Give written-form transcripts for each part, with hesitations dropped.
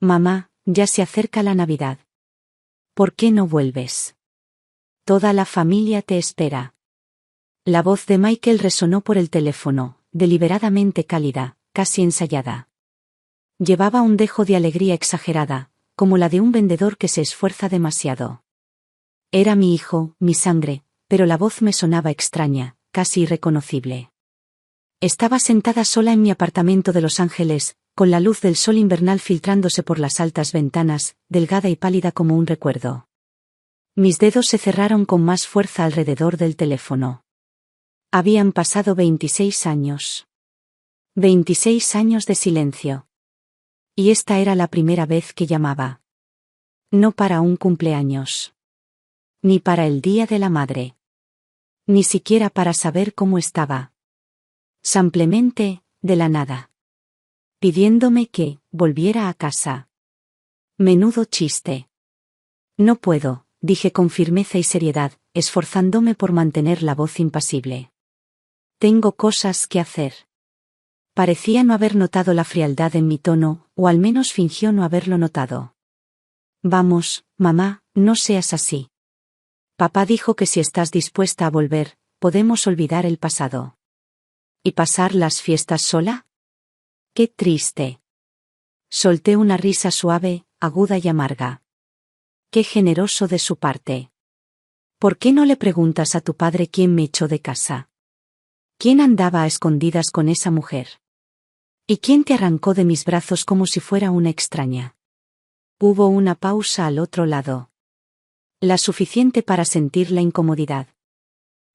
Mamá, ya se acerca la Navidad. ¿Por qué no vuelves? Toda la familia te espera. La voz de Michael resonó por el teléfono, deliberadamente cálida, casi ensayada. Llevaba un dejo de alegría exagerada, como la de un vendedor que se esfuerza demasiado. Era mi hijo, mi sangre, pero la voz me sonaba extraña, casi irreconocible. Estaba sentada sola en mi apartamento de Los Ángeles, con la luz del sol invernal filtrándose por las altas ventanas, delgada y pálida como un recuerdo. Mis dedos se cerraron con más fuerza alrededor del teléfono. Habían pasado 26 años. 26 años de silencio. Y esta era la primera vez que llamaba. No para un cumpleaños. Ni para el Día de la Madre. Ni siquiera para saber cómo estaba. Simplemente, de la nada. Pidiéndome que volviera a casa. Menudo chiste. No puedo, dije con firmeza y seriedad, esforzándome por mantener la voz impasible. Tengo cosas que hacer. Parecía no haber notado la frialdad en mi tono, o al menos fingió no haberlo notado. Vamos, mamá, no seas así. Papá dijo que si estás dispuesta a volver, podemos olvidar el pasado. ¿Y pasar las fiestas sola? ¡Qué triste! Solté una risa suave, aguda y amarga. ¡Qué generoso de su parte! ¿Por qué no le preguntas a tu padre quién me echó de casa? ¿Quién andaba a escondidas con esa mujer? ¿Y quién te arrancó de mis brazos como si fuera una extraña? Hubo una pausa al otro lado. La suficiente para sentir la incomodidad.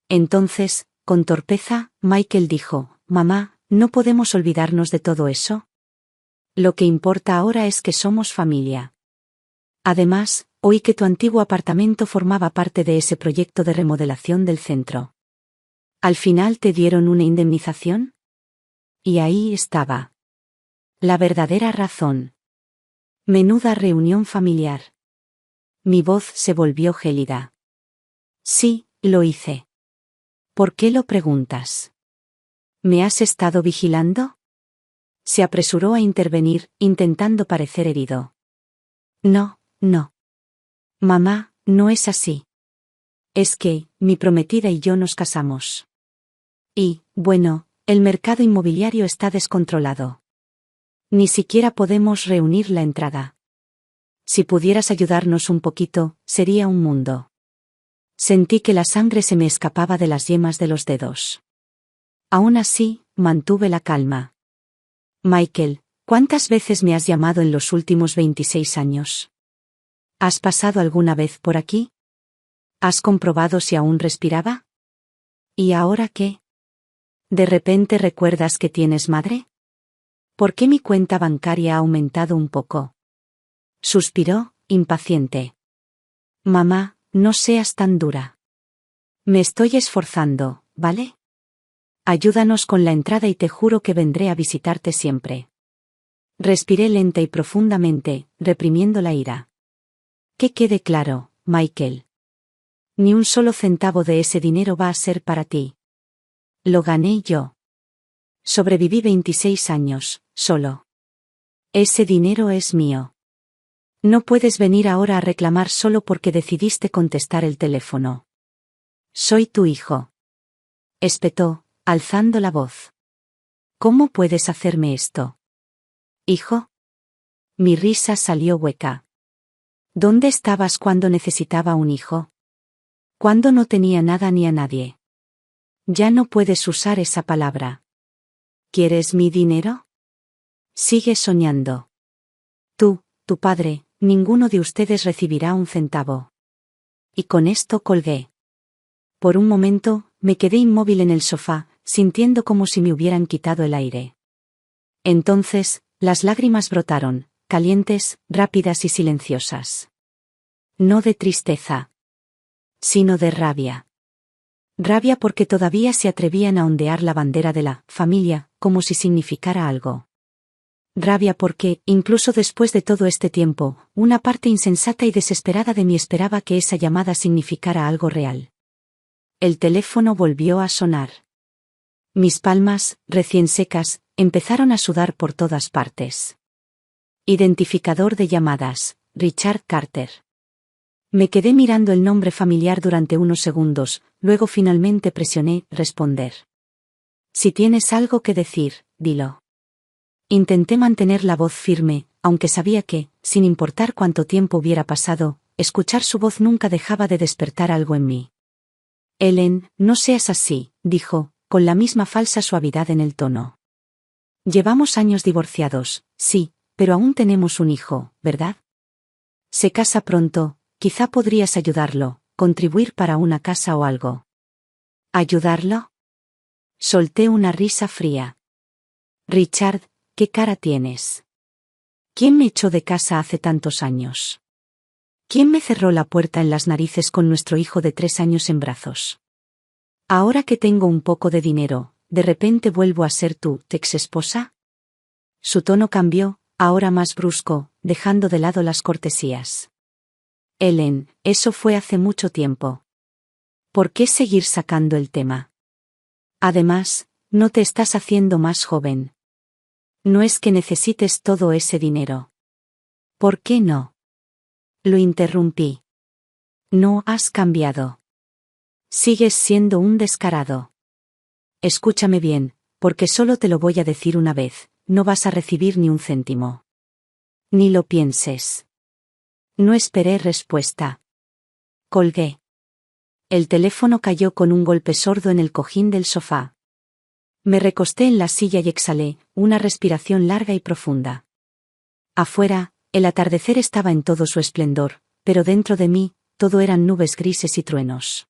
Entonces, con torpeza, Michael dijo, «Mamá, ¿no podemos olvidarnos de todo eso? Lo que importa ahora es que somos familia. Además, oí que tu antiguo apartamento formaba parte de ese proyecto de remodelación del centro. ¿Al final te dieron una indemnización?» Y ahí estaba. La verdadera razón. Menuda reunión familiar. Mi voz se volvió gélida. Sí, lo hice. ¿Por qué lo preguntas? ¿Me has estado vigilando? Se apresuró a intervenir, intentando parecer herido. No, no. Mamá, no es así. Es que, mi prometida y yo nos casamos. Y, bueno, el mercado inmobiliario está descontrolado. Ni siquiera podemos reunir la entrada. Si pudieras ayudarnos un poquito, sería un mundo. Sentí que la sangre se me escapaba de las yemas de los dedos. Aún así, mantuve la calma. Michael, ¿cuántas veces me has llamado en los últimos 26 años? ¿Has pasado alguna vez por aquí? ¿Has comprobado si aún respiraba? ¿Y ahora qué? ¿De repente recuerdas que tienes madre? ¿Por qué mi cuenta bancaria ha aumentado un poco? Suspiró, impaciente. Mamá, no seas tan dura. Me estoy esforzando, ¿vale? Ayúdanos con la entrada y te juro que vendré a visitarte siempre. Respiré lenta y profundamente, reprimiendo la ira. Que quede claro, Michael. Ni un solo centavo de ese dinero va a ser para ti. Lo gané yo. Sobreviví 26 años, solo. Ese dinero es mío. No puedes venir ahora a reclamar solo porque decidiste contestar el teléfono. Soy tu hijo. Espetó, alzando la voz. ¿Cómo puedes hacerme esto? ¿Hijo? Mi risa salió hueca. ¿Dónde estabas cuando necesitaba un hijo? Cuando no tenía nada ni a nadie. Ya no puedes usar esa palabra. ¿Quieres mi dinero? Sigue soñando. Tú, tu padre, ninguno de ustedes recibirá un centavo. Y con esto colgué. Por un momento, me quedé inmóvil en el sofá, sintiendo como si me hubieran quitado el aire. Entonces, las lágrimas brotaron, calientes, rápidas y silenciosas. No de tristeza, sino de rabia. Rabia porque todavía se atrevían a ondear la bandera de la familia, como si significara algo. Rabia porque, incluso después de todo este tiempo, una parte insensata y desesperada de mí esperaba que esa llamada significara algo real. El teléfono volvió a sonar. Mis palmas, recién secas, empezaron a sudar por todas partes. Identificador de llamadas, Richard Carter. Me quedé mirando el nombre familiar durante unos segundos, luego finalmente presioné responder. Si tienes algo que decir, dilo. Intenté mantener la voz firme, aunque sabía que, sin importar cuánto tiempo hubiera pasado, escuchar su voz nunca dejaba de despertar algo en mí. Ellen, no seas así, dijo, con la misma falsa suavidad en el tono. Llevamos años divorciados, sí, pero aún tenemos un hijo, ¿verdad? Se casa pronto, quizá podrías ayudarlo, contribuir para una casa o algo. ¿Ayudarlo? Solté una risa fría. Richard, ¿qué cara tienes? ¿Quién me echó de casa hace tantos años? ¿Quién me cerró la puerta en las narices con nuestro hijo de 3 años en brazos? Ahora que tengo un poco de dinero, ¿de repente vuelvo a ser tu ex esposa? Su tono cambió, ahora más brusco, dejando de lado las cortesías. Ellen, eso fue hace mucho tiempo. ¿Por qué seguir sacando el tema? Además, no te estás haciendo más joven. No es que necesites todo ese dinero. ¿Por qué no? Lo interrumpí. No has cambiado. Sigues siendo un descarado. Escúchame bien, porque solo te lo voy a decir una vez, no vas a recibir ni un céntimo. Ni lo pienses. No esperé respuesta. Colgué. El teléfono cayó con un golpe sordo en el cojín del sofá. Me recosté en la silla y exhalé, una respiración larga y profunda. Afuera, el atardecer estaba en todo su esplendor, pero dentro de mí, todo eran nubes grises y truenos.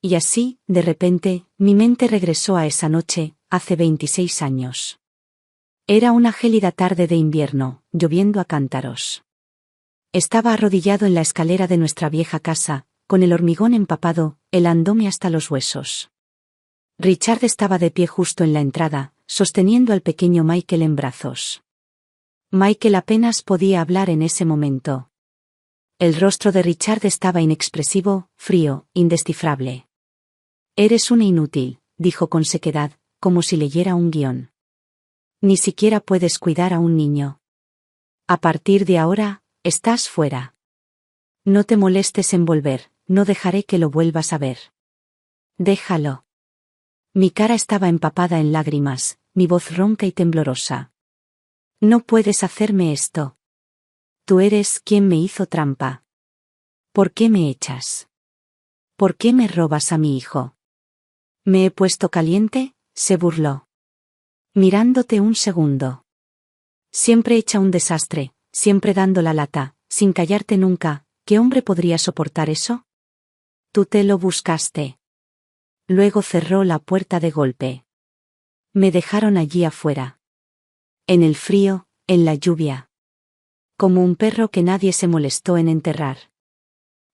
Y así, de repente, mi mente regresó a esa noche, hace 26 años. Era una gélida tarde de invierno, lloviendo a cántaros. Estaba arrodillado en la escalera de nuestra vieja casa, con el hormigón empapado, helándome hasta los huesos. Richard estaba de pie justo en la entrada, sosteniendo al pequeño Michael en brazos. Michael apenas podía hablar en ese momento. El rostro de Richard estaba inexpresivo, frío, indescifrable. Eres una inútil, dijo con sequedad, como si leyera un guión. Ni siquiera puedes cuidar a un niño. A partir de ahora, estás fuera. No te molestes en volver, no dejaré que lo vuelvas a ver. Déjalo. Mi cara estaba empapada en lágrimas, mi voz ronca y temblorosa. No puedes hacerme esto. Tú eres quien me hizo trampa. ¿Por qué me echas? ¿Por qué me robas a mi hijo? ¿Me he puesto caliente?, se burló. Mirándote un segundo. Siempre hecha un desastre, siempre dando la lata, sin callarte nunca. ¿Qué hombre podría soportar eso? Tú te lo buscaste. Luego cerró la puerta de golpe. Me dejaron allí afuera. En el frío, en la lluvia. Como un perro que nadie se molestó en enterrar.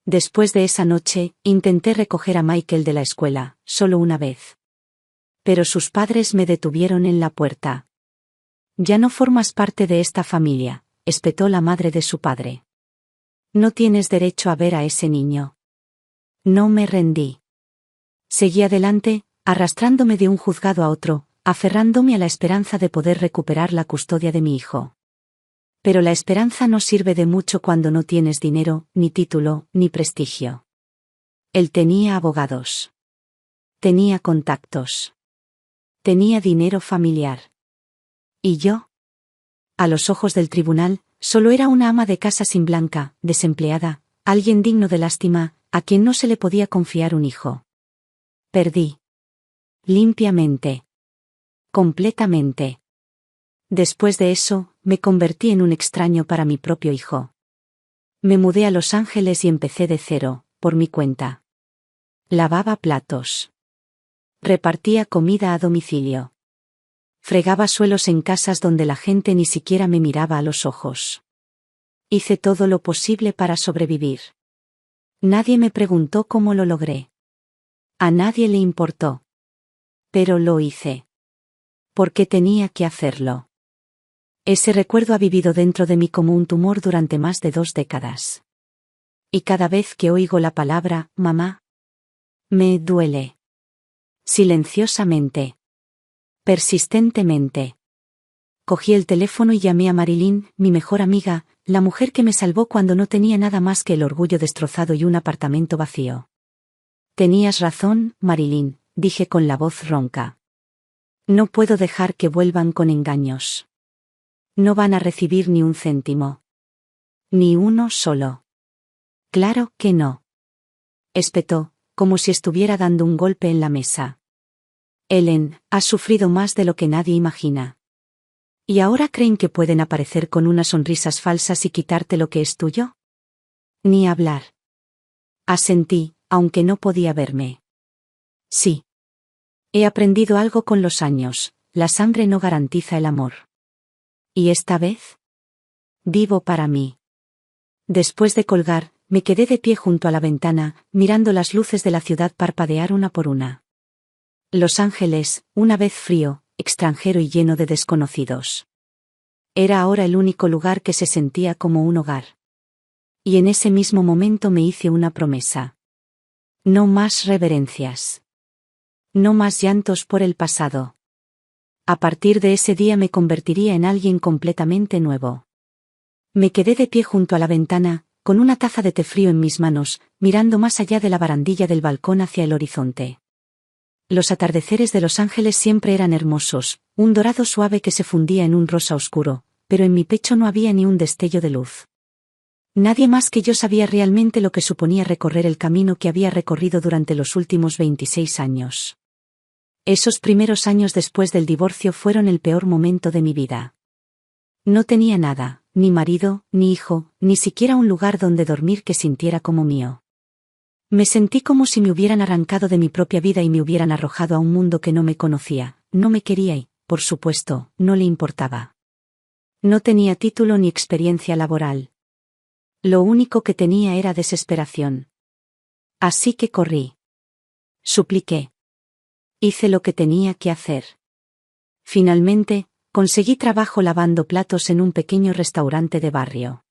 Después de esa noche, intenté recoger a Michael de la escuela, solo una vez. Pero sus padres me detuvieron en la puerta. Ya no formas parte de esta familia, espetó la madre de su padre. No tienes derecho a ver a ese niño. No me rendí. Seguí adelante, arrastrándome de un juzgado a otro, aferrándome a la esperanza de poder recuperar la custodia de mi hijo. Pero la esperanza no sirve de mucho cuando no tienes dinero, ni título, ni prestigio. Él tenía abogados. Tenía contactos. Tenía dinero familiar. ¿Y yo? A los ojos del tribunal, solo era una ama de casa sin blanca, desempleada, alguien digno de lástima, a quien no se le podía confiar un hijo. Perdí. Limpiamente. Completamente. Después de eso, me convertí en un extraño para mi propio hijo. Me mudé a Los Ángeles y empecé de cero, por mi cuenta. Lavaba platos. Repartía comida a domicilio. Fregaba suelos en casas donde la gente ni siquiera me miraba a los ojos. Hice todo lo posible para sobrevivir. Nadie me preguntó cómo lo logré. A nadie le importó. Pero lo hice. Porque tenía que hacerlo. Ese recuerdo ha vivido dentro de mí como un tumor durante más de 2 décadas. Y cada vez que oigo la palabra, mamá, me duele. Silenciosamente. Persistentemente. cogí el teléfono y llamé a Marilyn, mi mejor amiga, la mujer que me salvó cuando no tenía nada más que el orgullo destrozado y un apartamento vacío. Tenías razón, Marilyn, dije con la voz ronca. No puedo dejar que vuelvan con engaños. No van a recibir ni un céntimo. Ni uno solo. Claro que no. Espetó, como si estuviera dando un golpe en la mesa. Ellen, has sufrido más de lo que nadie imagina. ¿Y ahora creen que pueden aparecer con unas sonrisas falsas y quitarte lo que es tuyo? Ni hablar. Asentí, aunque no podía verme. Sí. He aprendido algo con los años, la sangre no garantiza el amor. ¿Y esta vez? Vivo para mí. Después de colgar, me quedé de pie junto a la ventana, mirando las luces de la ciudad parpadear una por una. Los Ángeles, una vez frío, extranjero y lleno de desconocidos. Era ahora el único lugar que se sentía como un hogar. Y en ese mismo momento me hice una promesa. No más reverencias. No más llantos por el pasado. A partir de ese día me convertiría en alguien completamente nuevo. Me quedé de pie junto a la ventana, con una taza de té frío en mis manos, mirando más allá de la barandilla del balcón hacia el horizonte. Los atardeceres de Los Ángeles siempre eran hermosos, un dorado suave que se fundía en un rosa oscuro, pero en mi pecho no había ni un destello de luz. Nadie más que yo sabía realmente lo que suponía recorrer el camino que había recorrido durante los últimos 26 años. Esos primeros años después del divorcio fueron el peor momento de mi vida. No tenía nada, ni marido, ni hijo, ni siquiera un lugar donde dormir que sintiera como mío. Me sentí como si me hubieran arrancado de mi propia vida y me hubieran arrojado a un mundo que no me conocía, no me quería y, por supuesto, no le importaba. No tenía título ni experiencia laboral. Lo único que tenía era desesperación. Así que corrí. Supliqué. Hice lo que tenía que hacer. Finalmente, conseguí trabajo lavando platos en un pequeño restaurante de barrio.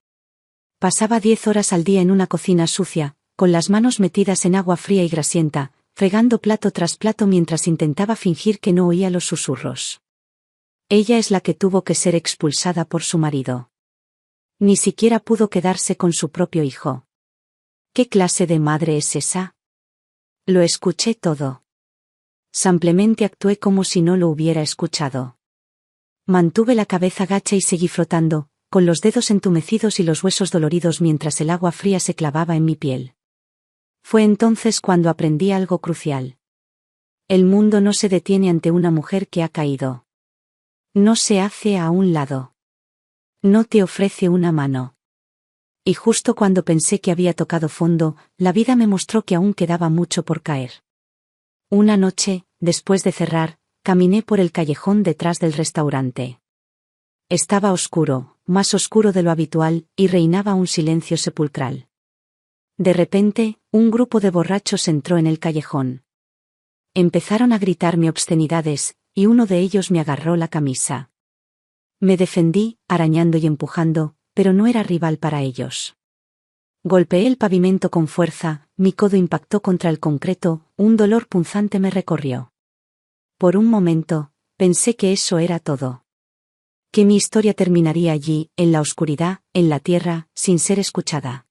Pasaba 10 horas al día en una cocina sucia, con las manos metidas en agua fría y grasienta, fregando plato tras plato mientras intentaba fingir que no oía los susurros. Ella es la que tuvo que ser expulsada por su marido. Ni siquiera pudo quedarse con su propio hijo. ¿Qué clase de madre es esa? Lo escuché todo. Simplemente actué como si no lo hubiera escuchado. Mantuve la cabeza gacha y seguí flotando, con los dedos entumecidos y los huesos doloridos mientras el agua fría se clavaba en mi piel. Fue entonces cuando aprendí algo crucial. El mundo no se detiene ante una mujer que ha caído. No se hace a un lado. No te ofrece una mano. Y justo cuando pensé que había tocado fondo, la vida me mostró que aún quedaba mucho por caer. Una noche, después de cerrar, caminé por el callejón detrás del restaurante. Estaba oscuro, más oscuro de lo habitual, y reinaba un silencio sepulcral. De repente, un grupo de borrachos entró en el callejón. Empezaron a gritarme obscenidades, y uno de ellos me agarró la camisa. Me defendí, arañando y empujando, pero no era rival para ellos. Golpeé el pavimento con fuerza, mi codo impactó contra el concreto, un dolor punzante me recorrió. Por un momento, pensé que eso era todo. Que mi historia terminaría allí, en la oscuridad, en la tierra, sin ser escuchada.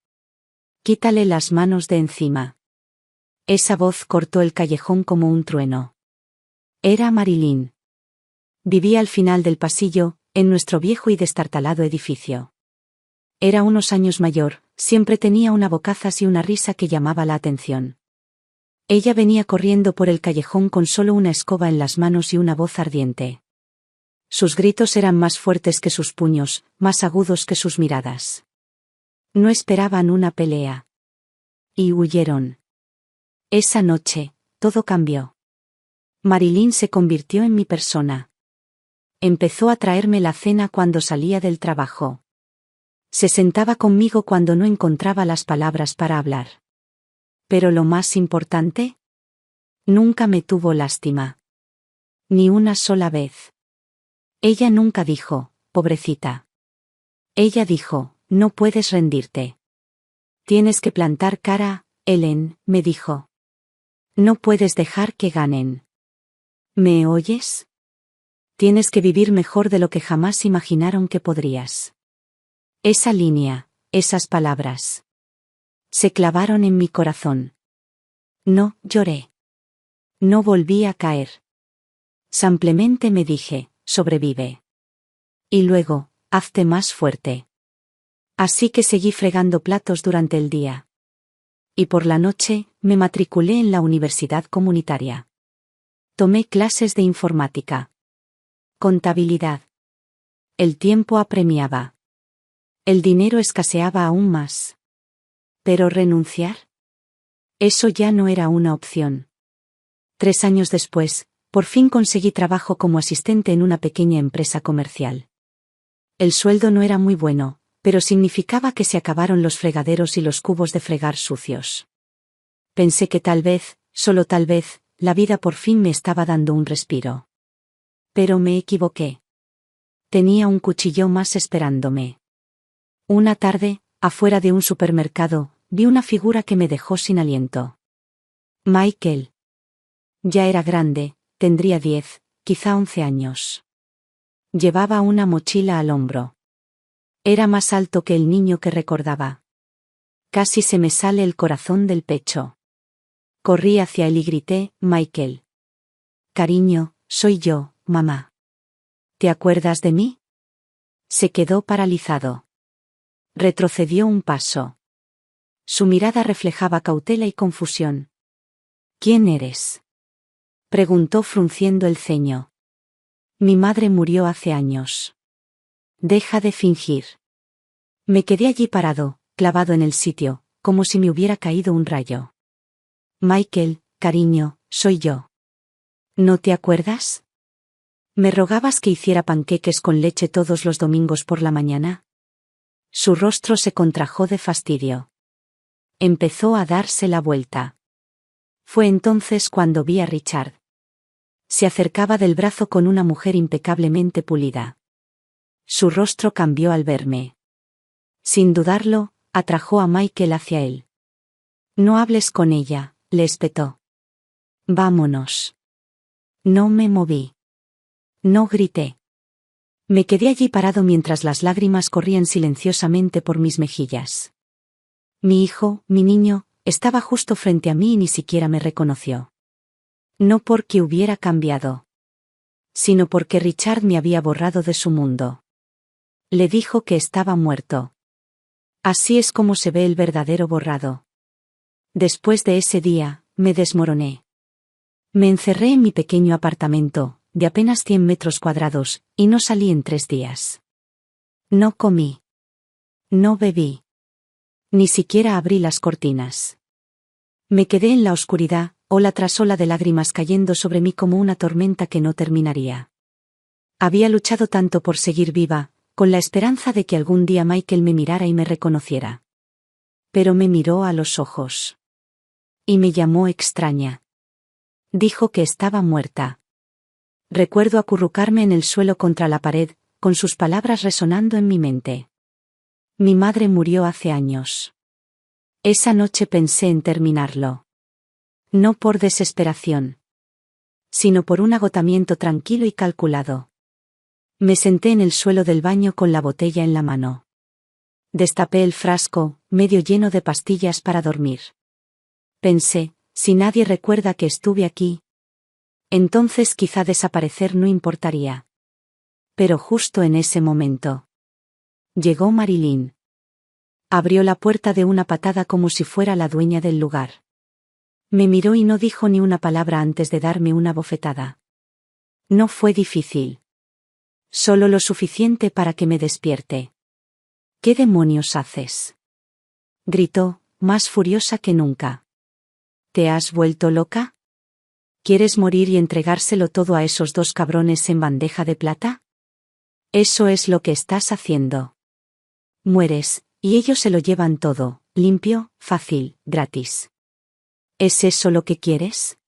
Quítale las manos de encima. Esa voz cortó el callejón como un trueno. Era Marilyn. Vivía al final del pasillo, en nuestro viejo y destartalado edificio. Era unos años mayor, siempre tenía una bocazas y una risa que llamaba la atención. Ella venía corriendo por el callejón con solo una escoba en las manos y una voz ardiente. Sus gritos eran más fuertes que sus puños, más agudos que sus miradas. No esperaban una pelea. Y huyeron. Esa noche, todo cambió. Marilyn se convirtió en mi persona. Empezó a traerme la cena cuando salía del trabajo. Se sentaba conmigo cuando no encontraba las palabras para hablar. Pero lo más importante, nunca me tuvo lástima. Ni una sola vez. Ella nunca dijo, pobrecita. Ella dijo, no puedes rendirte. Tienes que plantar cara, Ellen, me dijo. No puedes dejar que ganen. ¿Me oyes? Tienes que vivir mejor de lo que jamás imaginaron que podrías. Esa línea, esas palabras. Se clavaron en mi corazón. No, lloré. No volví a caer. Simplemente me dije, sobrevive. Y luego, hazte más fuerte. Así que seguí fregando platos durante el día. Y por la noche, me matriculé en la universidad comunitaria. Tomé clases de informática. Contabilidad. El tiempo apremiaba. El dinero escaseaba aún más. ¿Pero renunciar? Eso ya no era una opción. 3 años después, por fin conseguí trabajo como asistente en una pequeña empresa comercial. El sueldo no era muy bueno, pero significaba que se acabaron los fregaderos y los cubos de fregar sucios. Pensé que tal vez, solo tal vez, la vida por fin me estaba dando un respiro. Pero me equivoqué. Tenía un cuchillo más esperándome. Una tarde, afuera de un supermercado, vi una figura que me dejó sin aliento. Michael. Ya era grande, tendría 10, quizá 11 años. Llevaba una mochila al hombro. Era más alto que el niño que recordaba. Casi se me sale el corazón del pecho. Corrí hacia él y grité, Michael. Cariño, soy yo, mamá. ¿Te acuerdas de mí? Se quedó paralizado. Retrocedió un paso. Su mirada reflejaba cautela y confusión. ¿Quién eres? Preguntó frunciendo el ceño. Mi madre murió hace años. Deja de fingir. Me quedé allí parado, clavado en el sitio, como si me hubiera caído un rayo. Michael, cariño, soy yo. ¿No te acuerdas? ¿Me rogabas que hiciera panqueques con leche todos los domingos por la mañana? Su rostro se contrajo de fastidio. Empezó a darse la vuelta. Fue entonces cuando vi a Richard. Se acercaba del brazo con una mujer impecablemente pulida. Su rostro cambió al verme. Sin dudarlo, atrajo a Michael hacia él. No hables con ella, le espetó. Vámonos. No me moví. No grité. Me quedé allí parado mientras las lágrimas corrían silenciosamente por mis mejillas. Mi hijo, mi niño, estaba justo frente a mí y ni siquiera me reconoció. No porque hubiera cambiado, sino porque Richard me había borrado de su mundo. Le dijo que estaba muerto. Así es como se ve el verdadero borrado. Después de ese día, me desmoroné. Me encerré en mi pequeño apartamento, de apenas 100 metros cuadrados, y no salí en 3 días. No comí. No bebí. Ni siquiera abrí las cortinas. Me quedé en la oscuridad, ola tras ola de lágrimas cayendo sobre mí como una tormenta que no terminaría. Había luchado tanto por seguir viva, con la esperanza de que algún día Michael me mirara y me reconociera. Pero me miró a los ojos. Y me llamó extraña. Dijo que estaba muerta. Recuerdo acurrucarme en el suelo contra la pared, con sus palabras resonando en mi mente. Mi madre murió hace años. Esa noche pensé en terminarlo. No por desesperación, sino por un agotamiento tranquilo y calculado. Me senté en el suelo del baño con la botella en la mano. Destapé el frasco, medio lleno de pastillas para dormir. Pensé, si nadie recuerda que estuve aquí, entonces quizá desaparecer no importaría. Pero justo en ese momento llegó Marilyn. Abrió la puerta de una patada como si fuera la dueña del lugar. Me miró y no dijo ni una palabra antes de darme una bofetada. No fue difícil. Solo lo suficiente para que me despierte. ¿Qué demonios haces? Gritó, más furiosa que nunca. ¿Te has vuelto loca? ¿Quieres morir y entregárselo todo a esos 2 cabrones en bandeja de plata? Eso es lo que estás haciendo. Mueres, y ellos se lo llevan todo, limpio, fácil, gratis. ¿Es eso lo que quieres?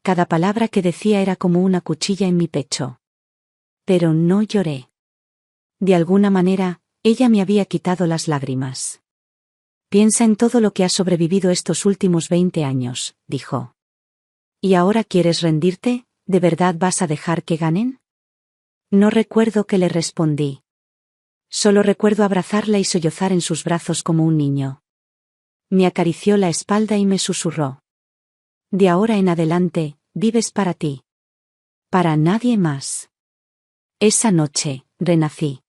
Cada palabra que decía era como una cuchilla en mi pecho. Pero no lloré. De alguna manera, ella me había quitado las lágrimas. Piensa en todo lo que has sobrevivido estos últimos 20 años, dijo. ¿Y ahora quieres rendirte? ¿De verdad vas a dejar que ganen? No recuerdo qué le respondí. Solo recuerdo abrazarla y sollozar en sus brazos como un niño. Me acarició la espalda y me susurró. De ahora en adelante, vives para ti. Para nadie más. Esa noche, renací.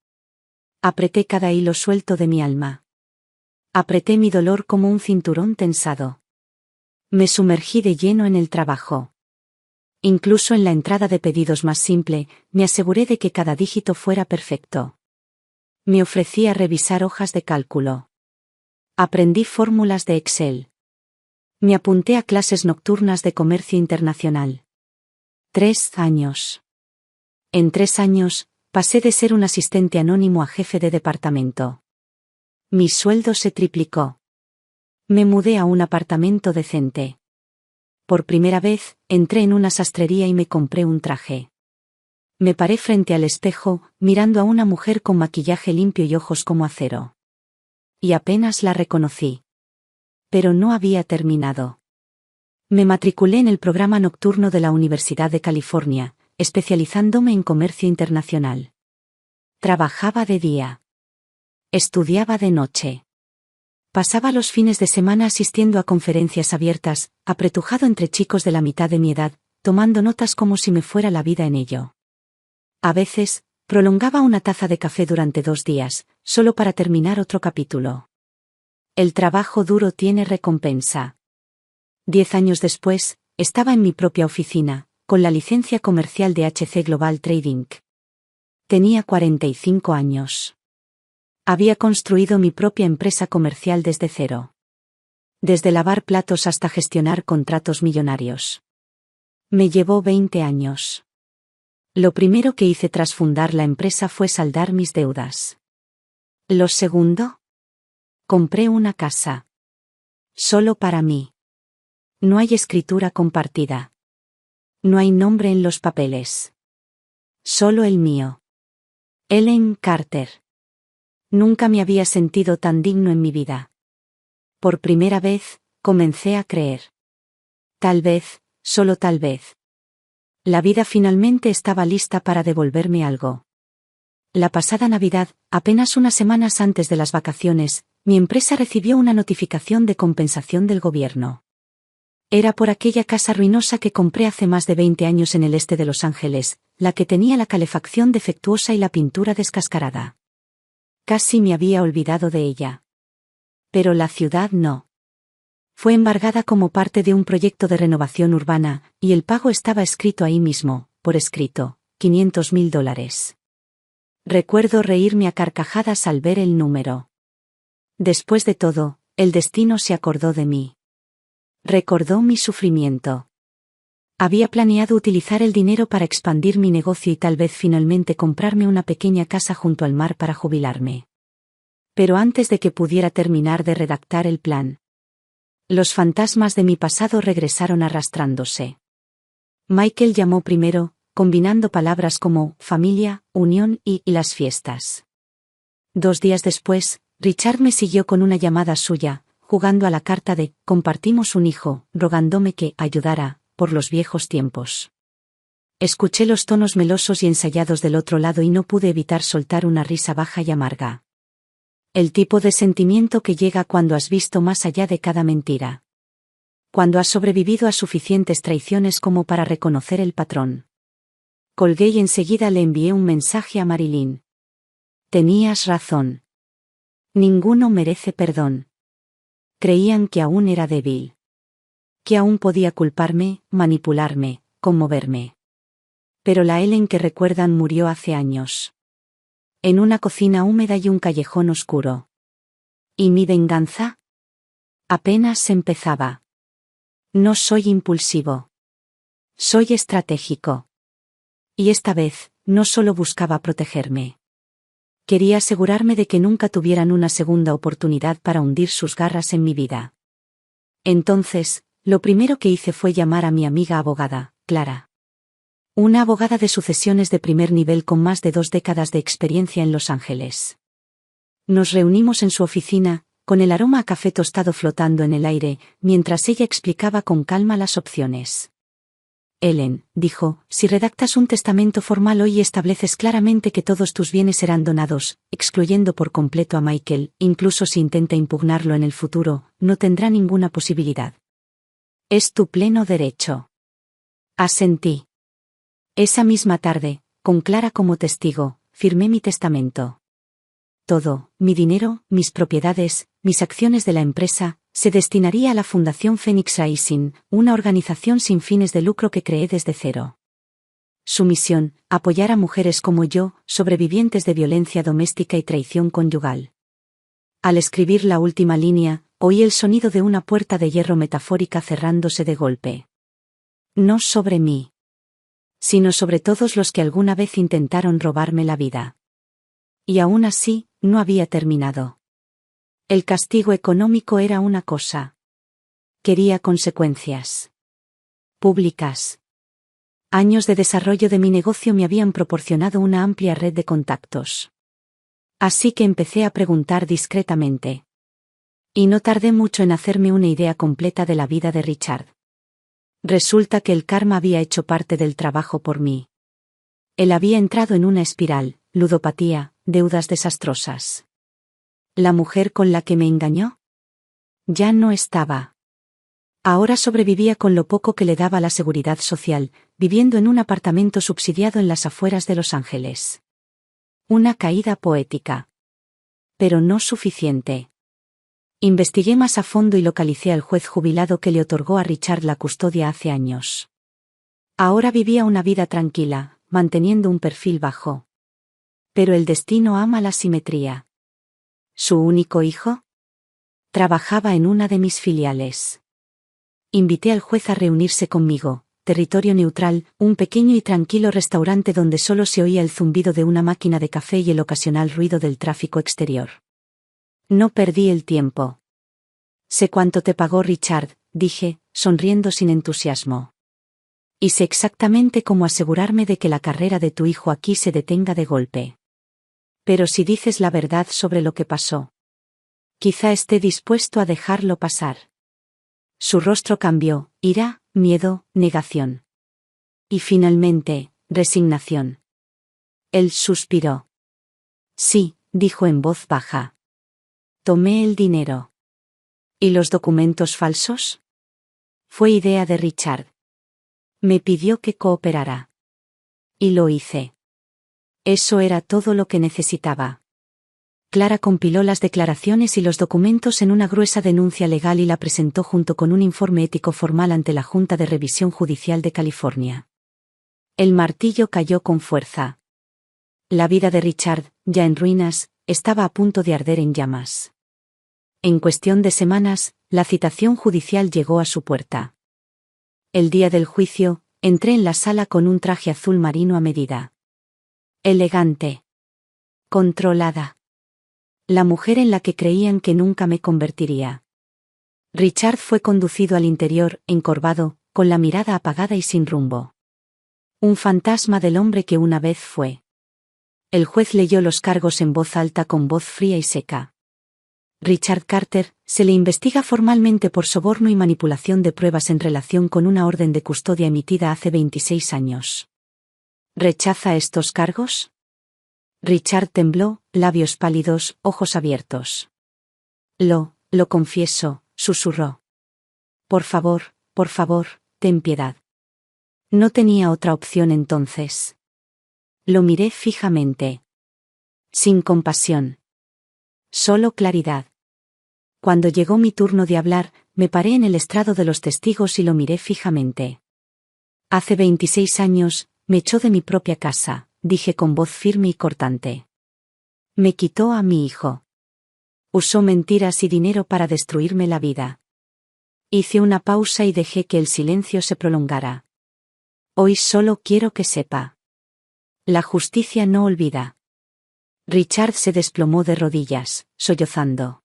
Apreté cada hilo suelto de mi alma. Apreté mi dolor como un cinturón tensado. Me sumergí de lleno en el trabajo. Incluso en la entrada de pedidos más simple, me aseguré de que cada dígito fuera perfecto. Me ofrecí a revisar hojas de cálculo. Aprendí fórmulas de Excel. Me apunté a clases nocturnas de comercio internacional. 3 años. En 3 años, pasé de ser un asistente anónimo a jefe de departamento. Mi sueldo se triplicó. Me mudé a un apartamento decente. Por primera vez, entré en una sastrería y me compré un traje. Me paré frente al espejo, mirando a una mujer con maquillaje limpio y ojos como acero. Y apenas la reconocí. Pero no había terminado. Me matriculé en el programa nocturno de la Universidad de California, especializándome en comercio internacional. Trabajaba de día. Estudiaba de noche. Pasaba los fines de semana asistiendo a conferencias abiertas, apretujado entre chicos de la mitad de mi edad, tomando notas como si me fuera la vida en ello. A veces, prolongaba una taza de café durante 2 días, solo para terminar otro capítulo. El trabajo duro tiene recompensa. 10 años después, estaba en mi propia oficina, con la licencia comercial de HC Global Trading. Tenía 45 años. Había construido mi propia empresa comercial desde cero. Desde lavar platos hasta gestionar contratos millonarios. Me llevó 20 años. Lo primero que hice tras fundar la empresa fue saldar mis deudas. Lo segundo, compré una casa. Solo para mí. No hay escritura compartida. No hay nombre en los papeles. Solo el mío. Ellen Carter. Nunca me había sentido tan digno en mi vida. Por primera vez, comencé a creer. Tal vez, solo tal vez. La vida finalmente estaba lista para devolverme algo. La pasada Navidad, apenas unas semanas antes de las vacaciones, mi empresa recibió una notificación de compensación del gobierno. Era por aquella casa ruinosa que compré hace más de 20 años en el este de Los Ángeles, la que tenía la calefacción defectuosa y la pintura descascarada. Casi me había olvidado de ella. Pero la ciudad no. Fue embargada como parte de un proyecto de renovación urbana, y el pago estaba escrito ahí mismo, por escrito, $500,000. Recuerdo reírme a carcajadas al ver el número. Después de todo, el destino se acordó de mí. Recordó mi sufrimiento. Había planeado utilizar el dinero para expandir mi negocio y tal vez finalmente comprarme una pequeña casa junto al mar para jubilarme. Pero antes de que pudiera terminar de redactar el plan, los fantasmas de mi pasado regresaron arrastrándose. Michael llamó primero, combinando palabras como familia, unión y las fiestas. 2 días después, Richard me siguió con una llamada suya, jugando a la carta de compartimos un hijo, rogándome que ayudara, por los viejos tiempos. Escuché los tonos melosos y ensayados del otro lado y no pude evitar soltar una risa baja y amarga. El tipo de sentimiento que llega cuando has visto más allá de cada mentira. Cuando has sobrevivido a suficientes traiciones como para reconocer el patrón. Colgué y enseguida le envié un mensaje a Marilyn. Tenías razón. Ninguno merece perdón. Creían que aún era débil. Que aún podía culparme, manipularme, conmoverme. Pero la Ellen que recuerdan murió hace años. En una cocina húmeda y un callejón oscuro. ¿Y mi venganza? Apenas empezaba. No soy impulsivo. Soy estratégico. Y esta vez, no solo buscaba protegerme. Quería asegurarme de que nunca tuvieran una segunda oportunidad para hundir sus garras en mi vida. Entonces, lo primero que hice fue llamar a mi amiga abogada, Clara. Una abogada de sucesiones de primer nivel con más de 2 décadas de experiencia en Los Ángeles. Nos reunimos en su oficina, con el aroma a café tostado flotando en el aire, mientras ella explicaba con calma las opciones. Ellen, dijo, si redactas un testamento formal hoy y estableces claramente que todos tus bienes serán donados, excluyendo por completo a Michael, incluso si intenta impugnarlo en el futuro, no tendrá ninguna posibilidad. Es tu pleno derecho. Asentí. Esa misma tarde, con Clara como testigo, firmé mi testamento. Todo, mi dinero, mis propiedades, mis acciones de la empresa, se destinaría a la Fundación Phoenix Rising, una organización sin fines de lucro que creé desde cero. Su misión, apoyar a mujeres como yo, sobrevivientes de violencia doméstica y traición conyugal. Al escribir la última línea, oí el sonido de una puerta de hierro metafórica cerrándose de golpe. No sobre mí, sino sobre todos los que alguna vez intentaron robarme la vida. Y aún así, no había terminado. El castigo económico era una cosa. Quería consecuencias públicas. Años de desarrollo de mi negocio me habían proporcionado una amplia red de contactos. Así que empecé a preguntar discretamente. Y no tardé mucho en hacerme una idea completa de la vida de Richard. Resulta que el karma había hecho parte del trabajo por mí. Él había entrado en una espiral, ludopatía, deudas desastrosas. ¿La mujer con la que me engañó? Ya no estaba. Ahora sobrevivía con lo poco que le daba la seguridad social, viviendo en un apartamento subsidiado en las afueras de Los Ángeles. Una caída poética. Pero no suficiente. Investigué más a fondo y localicé al juez jubilado que le otorgó a Richard la custodia hace años. Ahora vivía una vida tranquila, manteniendo un perfil bajo. Pero el destino ama la simetría. ¿Su único hijo? Trabajaba en una de mis filiales. Invité al juez a reunirse conmigo, territorio neutral, un pequeño y tranquilo restaurante donde solo se oía el zumbido de una máquina de café y el ocasional ruido del tráfico exterior. No perdí el tiempo. Sé cuánto te pagó Richard, dije, sonriendo sin entusiasmo. Y sé exactamente cómo asegurarme de que la carrera de tu hijo aquí se detenga de golpe. Pero si dices la verdad sobre lo que pasó, quizá esté dispuesto a dejarlo pasar. Su rostro cambió, ira, miedo, negación. Y finalmente, resignación. Él suspiró. Sí, dijo en voz baja. Tomé el dinero. ¿Y los documentos falsos? Fue idea de Richard. Me pidió que cooperara. Y lo hice. Eso era todo lo que necesitaba. Clara compiló las declaraciones y los documentos en una gruesa denuncia legal y la presentó junto con un informe ético formal ante la Junta de Revisión Judicial de California. El martillo cayó con fuerza. La vida de Richard, ya en ruinas, estaba a punto de arder en llamas. En cuestión de semanas, la citación judicial llegó a su puerta. El día del juicio, entré en la sala con un traje azul marino a medida. Elegante. Controlada. La mujer en la que creían que nunca me convertiría. Richard fue conducido al interior, encorvado, con la mirada apagada y sin rumbo. Un fantasma del hombre que una vez fue. El juez leyó los cargos en voz alta con voz fría y seca. Richard Carter, se le investiga formalmente por soborno y manipulación de pruebas en relación con una orden de custodia emitida hace 26 años. ¿Rechaza estos cargos? Richard tembló, labios pálidos, ojos abiertos. Lo confieso, susurró. Por favor, ten piedad. No tenía otra opción entonces. Lo miré fijamente. Sin compasión. Solo claridad. Cuando llegó mi turno de hablar, me paré en el estrado de los testigos y lo miré fijamente. Hace 26 años, me echó de mi propia casa, dije con voz firme y cortante. Me quitó a mi hijo. Usó mentiras y dinero para destruirme la vida. Hice una pausa y dejé que el silencio se prolongara. Hoy solo quiero que sepa. La justicia no olvida. Richard se desplomó de rodillas, sollozando.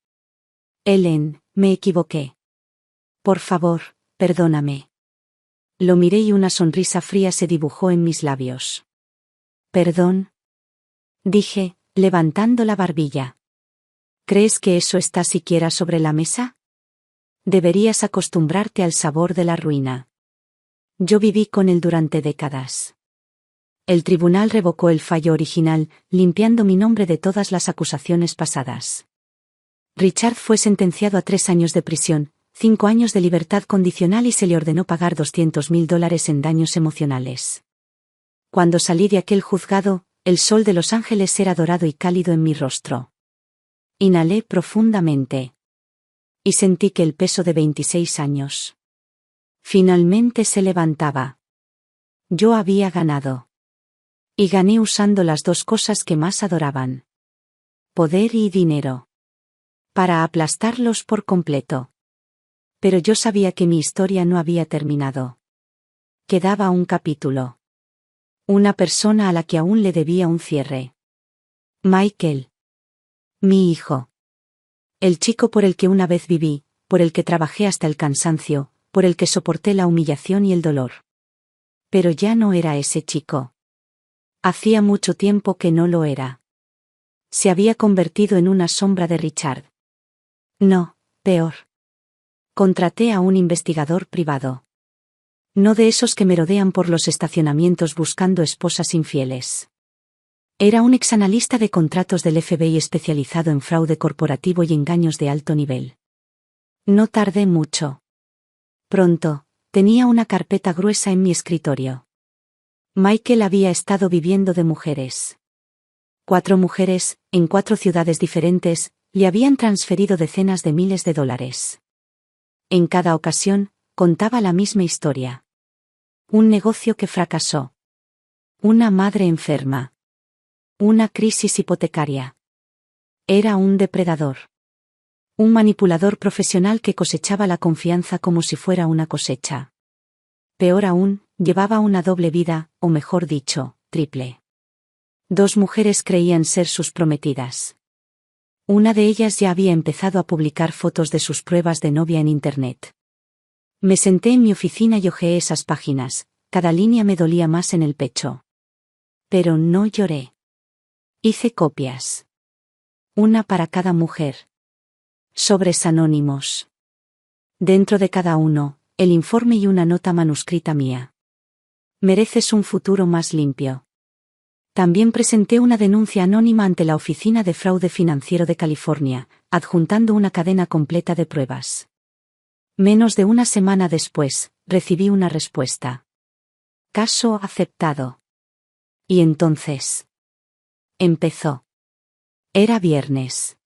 Ellen, me equivoqué. Por favor, perdóname. Lo miré y una sonrisa fría se dibujó en mis labios. ¿Perdón? Dije, levantando la barbilla. ¿Crees que eso está siquiera sobre la mesa? Deberías acostumbrarte al sabor de la ruina. Yo viví con él durante décadas. El tribunal revocó el fallo original, limpiando mi nombre de todas las acusaciones pasadas. Richard fue sentenciado a 3 años de prisión, 5 años de libertad condicional y se le ordenó pagar $200.000 en daños emocionales. Cuando salí de aquel juzgado, el sol de Los Ángeles era dorado y cálido en mi rostro. Inhalé profundamente. Y sentí que el peso de 26 años finalmente se levantaba. Yo había ganado. Y gané usando las 2 cosas que más adoraban: poder y dinero. Para aplastarlos por completo. Pero yo sabía que mi historia no había terminado. Quedaba un capítulo. Una persona a la que aún le debía un cierre. Michael. Mi hijo. El chico por el que una vez viví, por el que trabajé hasta el cansancio, por el que soporté la humillación y el dolor. Pero ya no era ese chico. Hacía mucho tiempo que no lo era. Se había convertido en una sombra de Richard. No, peor. Contraté a un investigador privado. No de esos que merodean por los estacionamientos buscando esposas infieles. Era un exanalista de contratos del FBI especializado en fraude corporativo y engaños de alto nivel. No tardé mucho. Pronto, tenía una carpeta gruesa en mi escritorio. Michael había estado viviendo de mujeres. 4 mujeres, en 4 ciudades diferentes, le habían transferido decenas de miles de dólares. En cada ocasión, contaba la misma historia. Un negocio que fracasó. Una madre enferma. Una crisis hipotecaria. Era un depredador. Un manipulador profesional que cosechaba la confianza como si fuera una cosecha. Peor aún, llevaba una doble vida, o mejor dicho, triple. 2 mujeres creían ser sus prometidas. Una de ellas ya había empezado a publicar fotos de sus pruebas de novia en Internet. Me senté en mi oficina y hojeé esas páginas, cada línea me dolía más en el pecho. Pero no lloré. Hice copias. Una para cada mujer. Sobres anónimos. Dentro de cada uno, el informe y una nota manuscrita mía. Mereces un futuro más limpio. También presenté una denuncia anónima ante la Oficina de Fraude Financiero de California, adjuntando una cadena completa de pruebas. Menos de una semana después, recibí una respuesta. Caso aceptado. Y entonces. Empezó. Era viernes.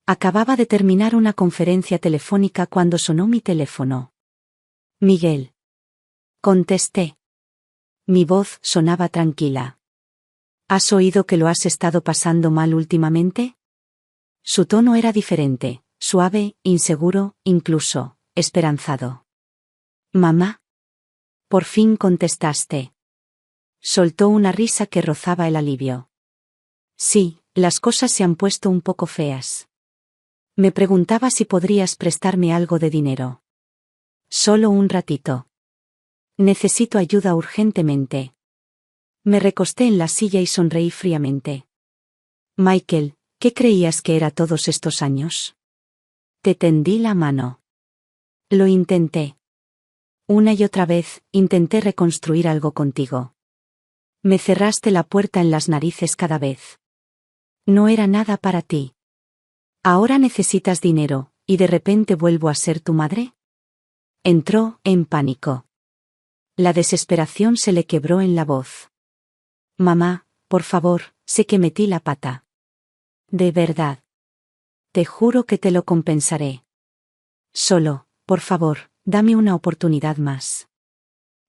Acababa de terminar una conferencia telefónica cuando sonó mi teléfono. Miguel. Contesté. Mi voz sonaba tranquila. ¿Has oído que lo has estado pasando mal últimamente? Su tono era diferente, suave, inseguro, incluso, esperanzado. Mamá. Por fin contestaste. Soltó una risa que rozaba el alivio. Sí, las cosas se han puesto un poco feas. Me preguntaba si podrías prestarme algo de dinero. Solo un ratito. Necesito ayuda urgentemente. Me recosté en la silla y sonreí fríamente. Michael, ¿qué creías que era todos estos años? Te tendí la mano. Lo intenté. Una y otra vez, intenté reconstruir algo contigo. Me cerraste la puerta en las narices cada vez. No era nada para ti. Ahora necesitas dinero, ¿y de repente vuelvo a ser tu madre? Entró en pánico. La desesperación se le quebró en la voz. Mamá, por favor, sé que metí la pata. De verdad. Te juro que te lo compensaré. Solo, por favor, dame una oportunidad más.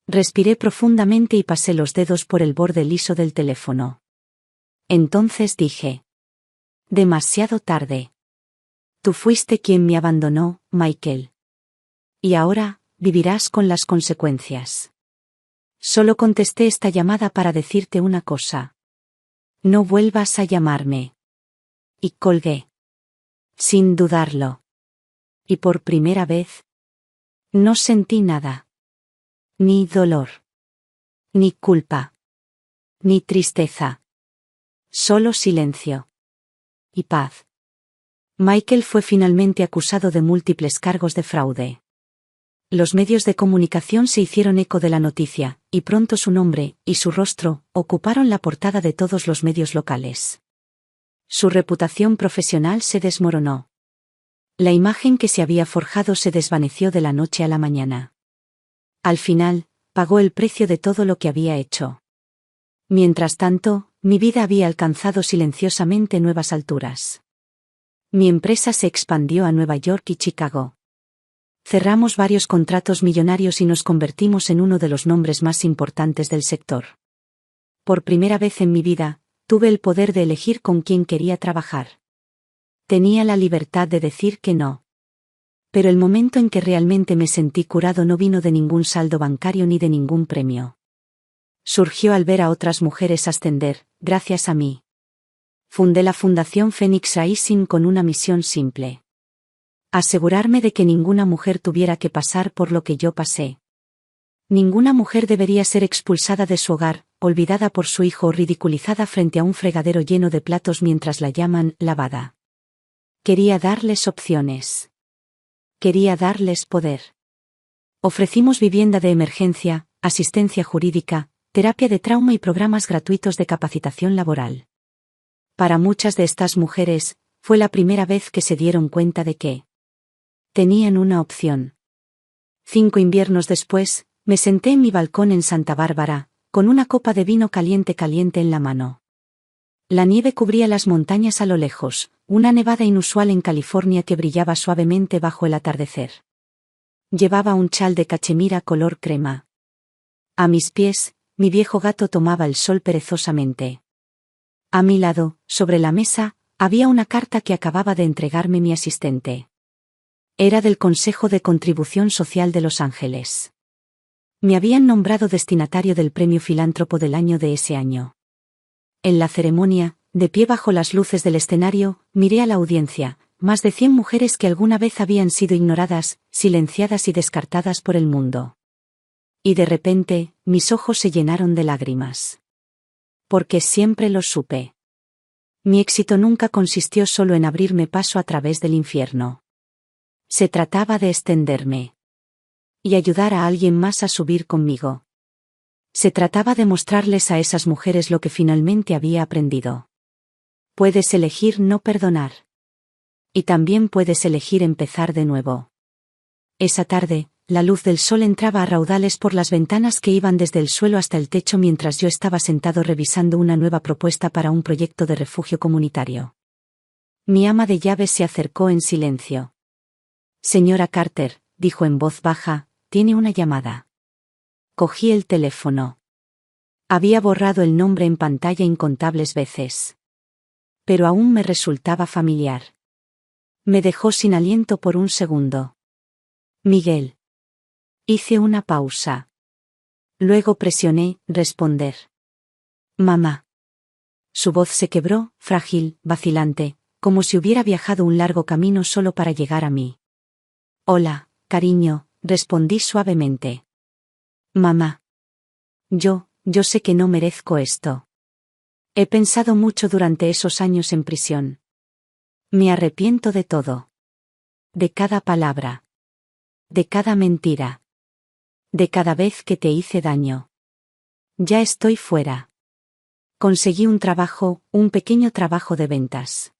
Respiré profundamente y pasé los dedos por el borde liso del teléfono. Entonces dije. Demasiado tarde. Tú fuiste quien me abandonó, Michael. Y ahora, vivirás con las consecuencias. Solo contesté esta llamada para decirte una cosa. No vuelvas a llamarme. Y colgué. Sin dudarlo. Y por primera vez, no sentí nada. Ni dolor. Ni culpa. Ni tristeza. Solo silencio. Y paz. Michael fue finalmente acusado de múltiples cargos de fraude. Los medios de comunicación se hicieron eco de la noticia, y pronto su nombre, y su rostro, ocuparon la portada de todos los medios locales. Su reputación profesional se desmoronó. La imagen que se había forjado se desvaneció de la noche a la mañana. Al final, pagó el precio de todo lo que había hecho. Mientras tanto, mi vida había alcanzado silenciosamente nuevas alturas. Mi empresa se expandió a Nueva York y Chicago. Cerramos varios contratos millonarios y nos convertimos en uno de los nombres más importantes del sector. Por primera vez en mi vida, tuve el poder de elegir con quién quería trabajar. Tenía la libertad de decir que no. Pero el momento en que realmente me sentí curado no vino de ningún saldo bancario ni de ningún premio. Surgió al ver a otras mujeres ascender, gracias a mí. Fundé la Fundación Phoenix Rising con una misión simple. Asegurarme de que ninguna mujer tuviera que pasar por lo que yo pasé. Ninguna mujer debería ser expulsada de su hogar, olvidada por su hijo o ridiculizada frente a un fregadero lleno de platos mientras la llaman lavada. Quería darles opciones. Quería darles poder. Ofrecimos vivienda de emergencia, asistencia jurídica, terapia de trauma y programas gratuitos de capacitación laboral. Para muchas de estas mujeres, fue la primera vez que se dieron cuenta de que tenían una opción. 5 inviernos después, me senté en mi balcón en Santa Bárbara, con una copa de vino caliente en la mano. La nieve cubría las montañas a lo lejos, una nevada inusual en California que brillaba suavemente bajo el atardecer. Llevaba un chal de cachemira color crema. A mis pies, mi viejo gato tomaba el sol perezosamente. A mi lado, sobre la mesa, había una carta que acababa de entregarme mi asistente. Era del Consejo de Contribución Social de Los Ángeles. Me habían nombrado destinatario del Premio Filántropo del año de ese año. En la ceremonia, de pie bajo las luces del escenario, miré a la audiencia, más de 100 mujeres que alguna vez habían sido ignoradas, silenciadas y descartadas por el mundo. Y de repente, mis ojos se llenaron de lágrimas. Porque siempre lo supe. Mi éxito nunca consistió solo en abrirme paso a través del infierno. Se trataba de extenderme. Y ayudar a alguien más a subir conmigo. Se trataba de mostrarles a esas mujeres lo que finalmente había aprendido. Puedes elegir no perdonar. Y también puedes elegir empezar de nuevo. Esa tarde, la luz del sol entraba a raudales por las ventanas que iban desde el suelo hasta el techo mientras yo estaba sentado revisando una nueva propuesta para un proyecto de refugio comunitario. Mi ama de llaves se acercó en silencio. Señora Carter, dijo en voz baja, tiene una llamada. Cogí el teléfono. Había borrado el nombre en pantalla incontables veces. Pero aún me resultaba familiar. Me dejó sin aliento por un segundo. Miguel. Hice una pausa. Luego presioné responder. Mamá. Su voz se quebró, frágil, vacilante, como si hubiera viajado un largo camino solo para llegar a mí. Hola, cariño, respondí suavemente. Mamá. Yo sé que no merezco esto. He pensado mucho durante esos años en prisión. Me arrepiento de todo. De cada palabra. De cada mentira. De cada vez que te hice daño. Ya estoy fuera. Conseguí un trabajo, un pequeño trabajo de ventas.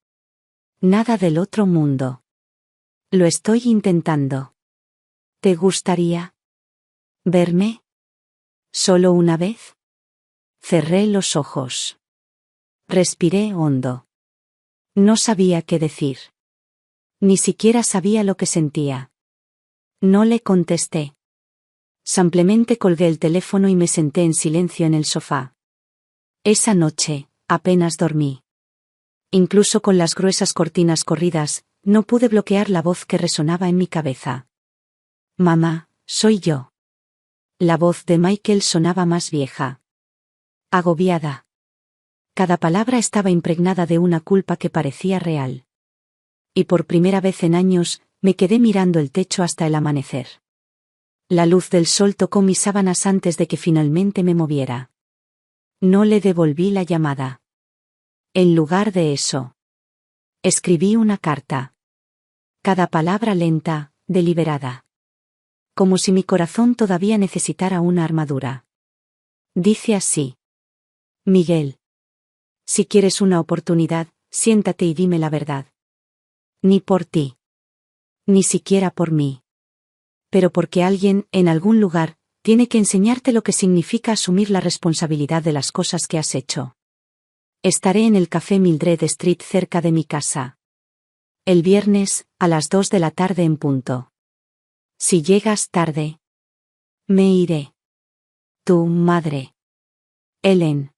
Nada del otro mundo. Lo estoy intentando. ¿Te gustaría verme? ¿Solo una vez? Cerré los ojos. Respiré hondo. No sabía qué decir. Ni siquiera sabía lo que sentía. No le contesté. Simplemente colgué el teléfono y me senté en silencio en el sofá. Esa noche, apenas dormí. Incluso con las gruesas cortinas corridas, no pude bloquear la voz que resonaba en mi cabeza. Mamá, soy yo. La voz de Michael sonaba más vieja. Agobiada. Cada palabra estaba impregnada de una culpa que parecía real. Y por primera vez en años, me quedé mirando el techo hasta el amanecer. La luz del sol tocó mis sábanas antes de que finalmente me moviera. No le devolví la llamada. En lugar de eso, escribí una carta. Cada palabra lenta, deliberada. como si mi corazón todavía necesitara una armadura. Dice así: Miguel. Si quieres una oportunidad, siéntate y dime la verdad. Ni por ti. Ni siquiera por mí. Pero porque alguien, en algún lugar, tiene que enseñarte lo que significa asumir la responsabilidad de las cosas que has hecho. Estaré en el café Mildred Street cerca de mi casa. El viernes, a las 2 de la tarde en punto. Si llegas tarde, me iré. Tu madre. Ellen.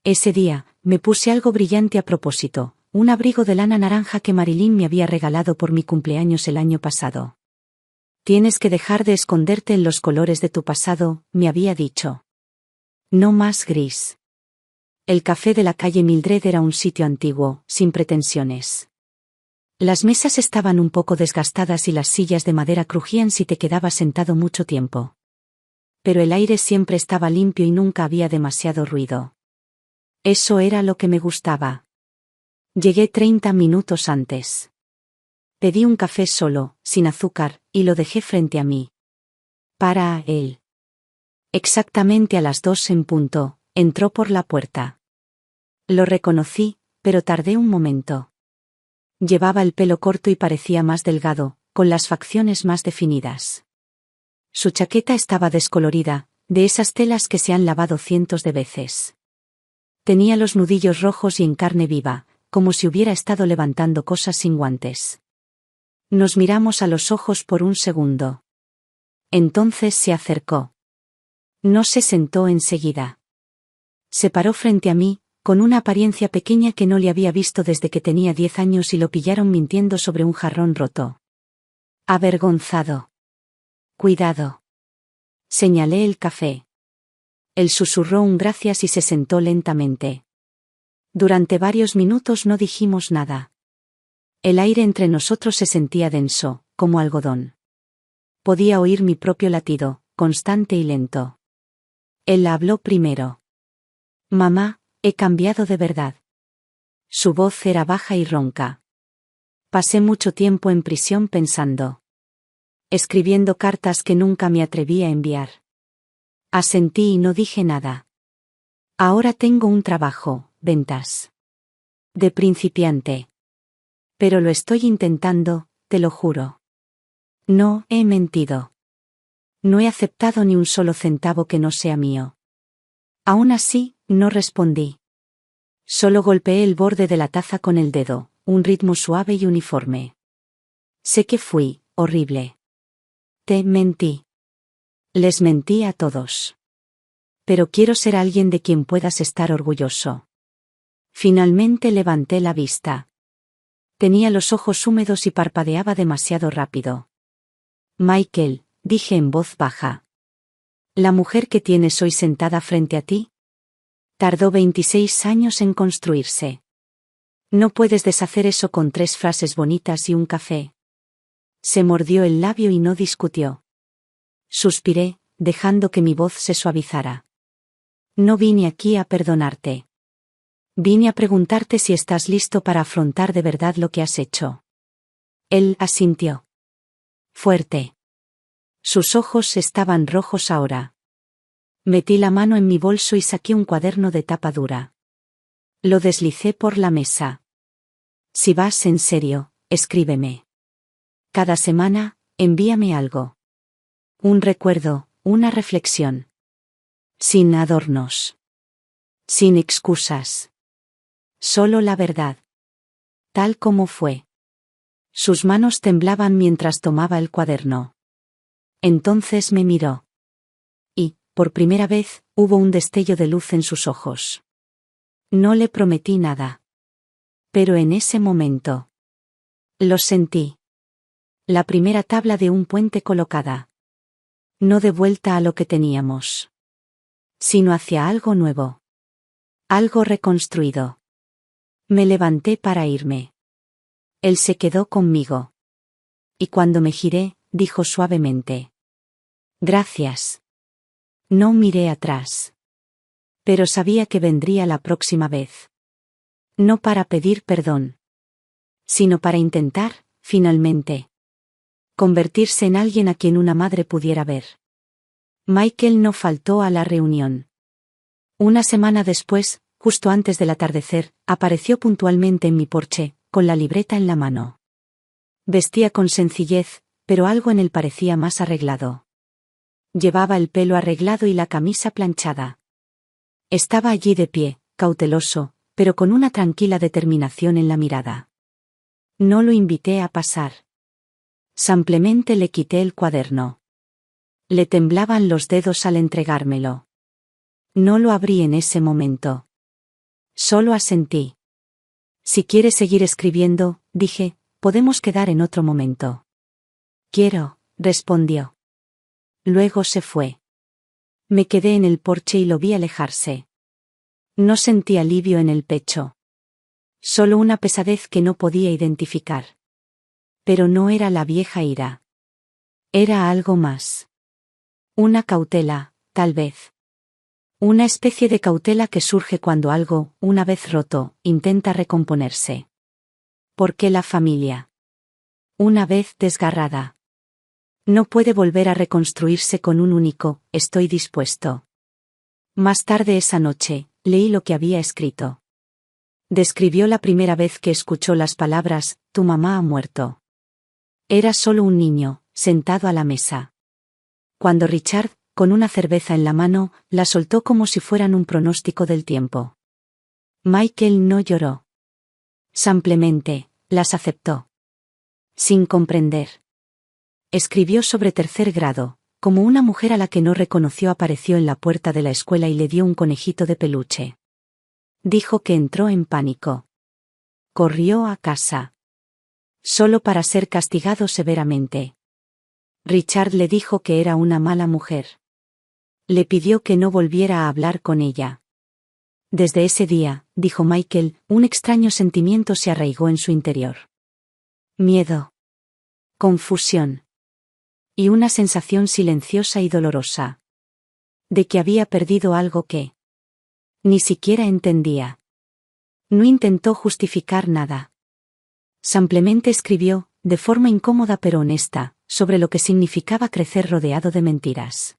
Ese día, me puse algo brillante a propósito, un abrigo de lana naranja que Marilyn me había regalado por mi cumpleaños el año pasado. Tienes que dejar de esconderte en los colores de tu pasado, me había dicho. No más gris. El café de la calle Mildred era un sitio antiguo, sin pretensiones. Las mesas estaban un poco desgastadas y las sillas de madera crujían si te quedabas sentado mucho tiempo. Pero el aire siempre estaba limpio y nunca había demasiado ruido. Eso era lo que me gustaba. Llegué 30 minutos antes. Pedí un café solo, sin azúcar, y lo dejé frente a mí. Para él. Exactamente a las 2 en punto, entró por la puerta. Lo reconocí, pero tardé un momento. Llevaba el pelo corto y parecía más delgado, con las facciones más definidas. Su chaqueta estaba descolorida, de esas telas que se han lavado cientos de veces. Tenía los nudillos rojos y en carne viva, como si hubiera estado levantando cosas sin guantes. Nos miramos a los ojos por un segundo. Entonces se acercó. No se sentó enseguida. Se paró frente a mí, con una apariencia pequeña que no le había visto desde que tenía 10 años y lo pillaron mintiendo sobre un jarrón roto. Avergonzado. Cuidado. Señalé el café. Él susurró un gracias y se sentó lentamente. Durante varios minutos no dijimos nada. El aire entre nosotros se sentía denso, como algodón. Podía oír mi propio latido, constante y lento. Él habló primero. Mamá, he cambiado de verdad. Su voz era baja y ronca. Pasé mucho tiempo en prisión pensando. Escribiendo cartas que nunca me atreví a enviar. Asentí y no dije nada. Ahora tengo un trabajo, ventas. De principiante. Pero lo estoy intentando, te lo juro. No he mentido. No he aceptado ni un solo centavo que no sea mío. Aún así, no respondí. Solo golpeé el borde de la taza con el dedo, un ritmo suave y uniforme. Sé que fui horrible. Te mentí. Les mentí a todos. Pero quiero ser alguien de quien puedas estar orgulloso. Finalmente levanté la vista. Tenía los ojos húmedos y parpadeaba demasiado rápido. Michael, dije en voz baja. ¿La mujer que tienes hoy sentada frente a ti? Tardó 26 años en construirse. No puedes deshacer eso con 3 frases bonitas y un café. Se mordió el labio y no discutió. Suspiré, dejando que mi voz se suavizara. No vine aquí a perdonarte. Vine a preguntarte si estás listo para afrontar de verdad lo que has hecho. Él asintió. Fuerte. Sus ojos estaban rojos ahora. Metí la mano en mi bolso y saqué un cuaderno de tapa dura. Lo deslicé por la mesa. Si vas en serio, escríbeme. Cada semana, envíame algo. Un recuerdo, una reflexión. Sin adornos. Sin excusas. Solo la verdad. Tal como fue. Sus manos temblaban mientras tomaba el cuaderno. Entonces me miró. Y, por primera vez, hubo un destello de luz en sus ojos. No le prometí nada. Pero en ese momento. Lo sentí. La primera tabla de un puente colocada. No de vuelta a lo que teníamos. Sino hacia algo nuevo. Algo reconstruido. Me levanté para irme. Él se quedó conmigo. Y cuando me giré, dijo suavemente. Gracias. No miré atrás. Pero sabía que vendría la próxima vez. No para pedir perdón. Sino para intentar, finalmente. Convertirse en alguien a quien una madre pudiera ver. Michael no faltó a la reunión. Una semana después, justo antes del atardecer, apareció puntualmente en mi porche, con la libreta en la mano. Vestía con sencillez, pero algo en él parecía más arreglado. Llevaba el pelo arreglado y la camisa planchada. Estaba allí de pie, cauteloso, pero con una tranquila determinación en la mirada. No lo invité a pasar. Simplemente le quité el cuaderno. Le temblaban los dedos al entregármelo. No lo abrí en ese momento. Solo asentí. Si quieres seguir escribiendo, dije, podemos quedar en otro momento. Quiero, respondió. Luego se fue. Me quedé en el porche y lo vi alejarse. No sentí alivio en el pecho. Solo una pesadez que no podía identificar. Pero no era la vieja ira. Era algo más. Una cautela, tal vez. Una especie de cautela que surge cuando algo, una vez roto, intenta recomponerse. ¿Por qué la familia? Una vez desgarrada. No puede volver a reconstruirse con un único, estoy dispuesto. Más tarde esa noche, leí lo que había escrito. Describió la primera vez que escuchó las palabras, tu mamá ha muerto. Era solo un niño, sentado a la mesa. Cuando Richard, con una cerveza en la mano, la soltó como si fueran un pronóstico del tiempo. Michael no lloró. Simplemente, las aceptó. Sin comprender. Escribió sobre tercer grado, como una mujer a la que no reconoció apareció en la puerta de la escuela y le dio un conejito de peluche. Dijo que entró en pánico. Corrió a casa. Solo para ser castigado severamente. Richard le dijo que era una mala mujer. Le pidió que no volviera a hablar con ella. Desde ese día, dijo Michael, un extraño sentimiento se arraigó en su interior. Miedo. Confusión. Y una sensación silenciosa y dolorosa. De que había perdido algo que ni siquiera entendía. No intentó justificar nada. Simplemente escribió, de forma incómoda pero honesta, sobre lo que significaba crecer rodeado de mentiras.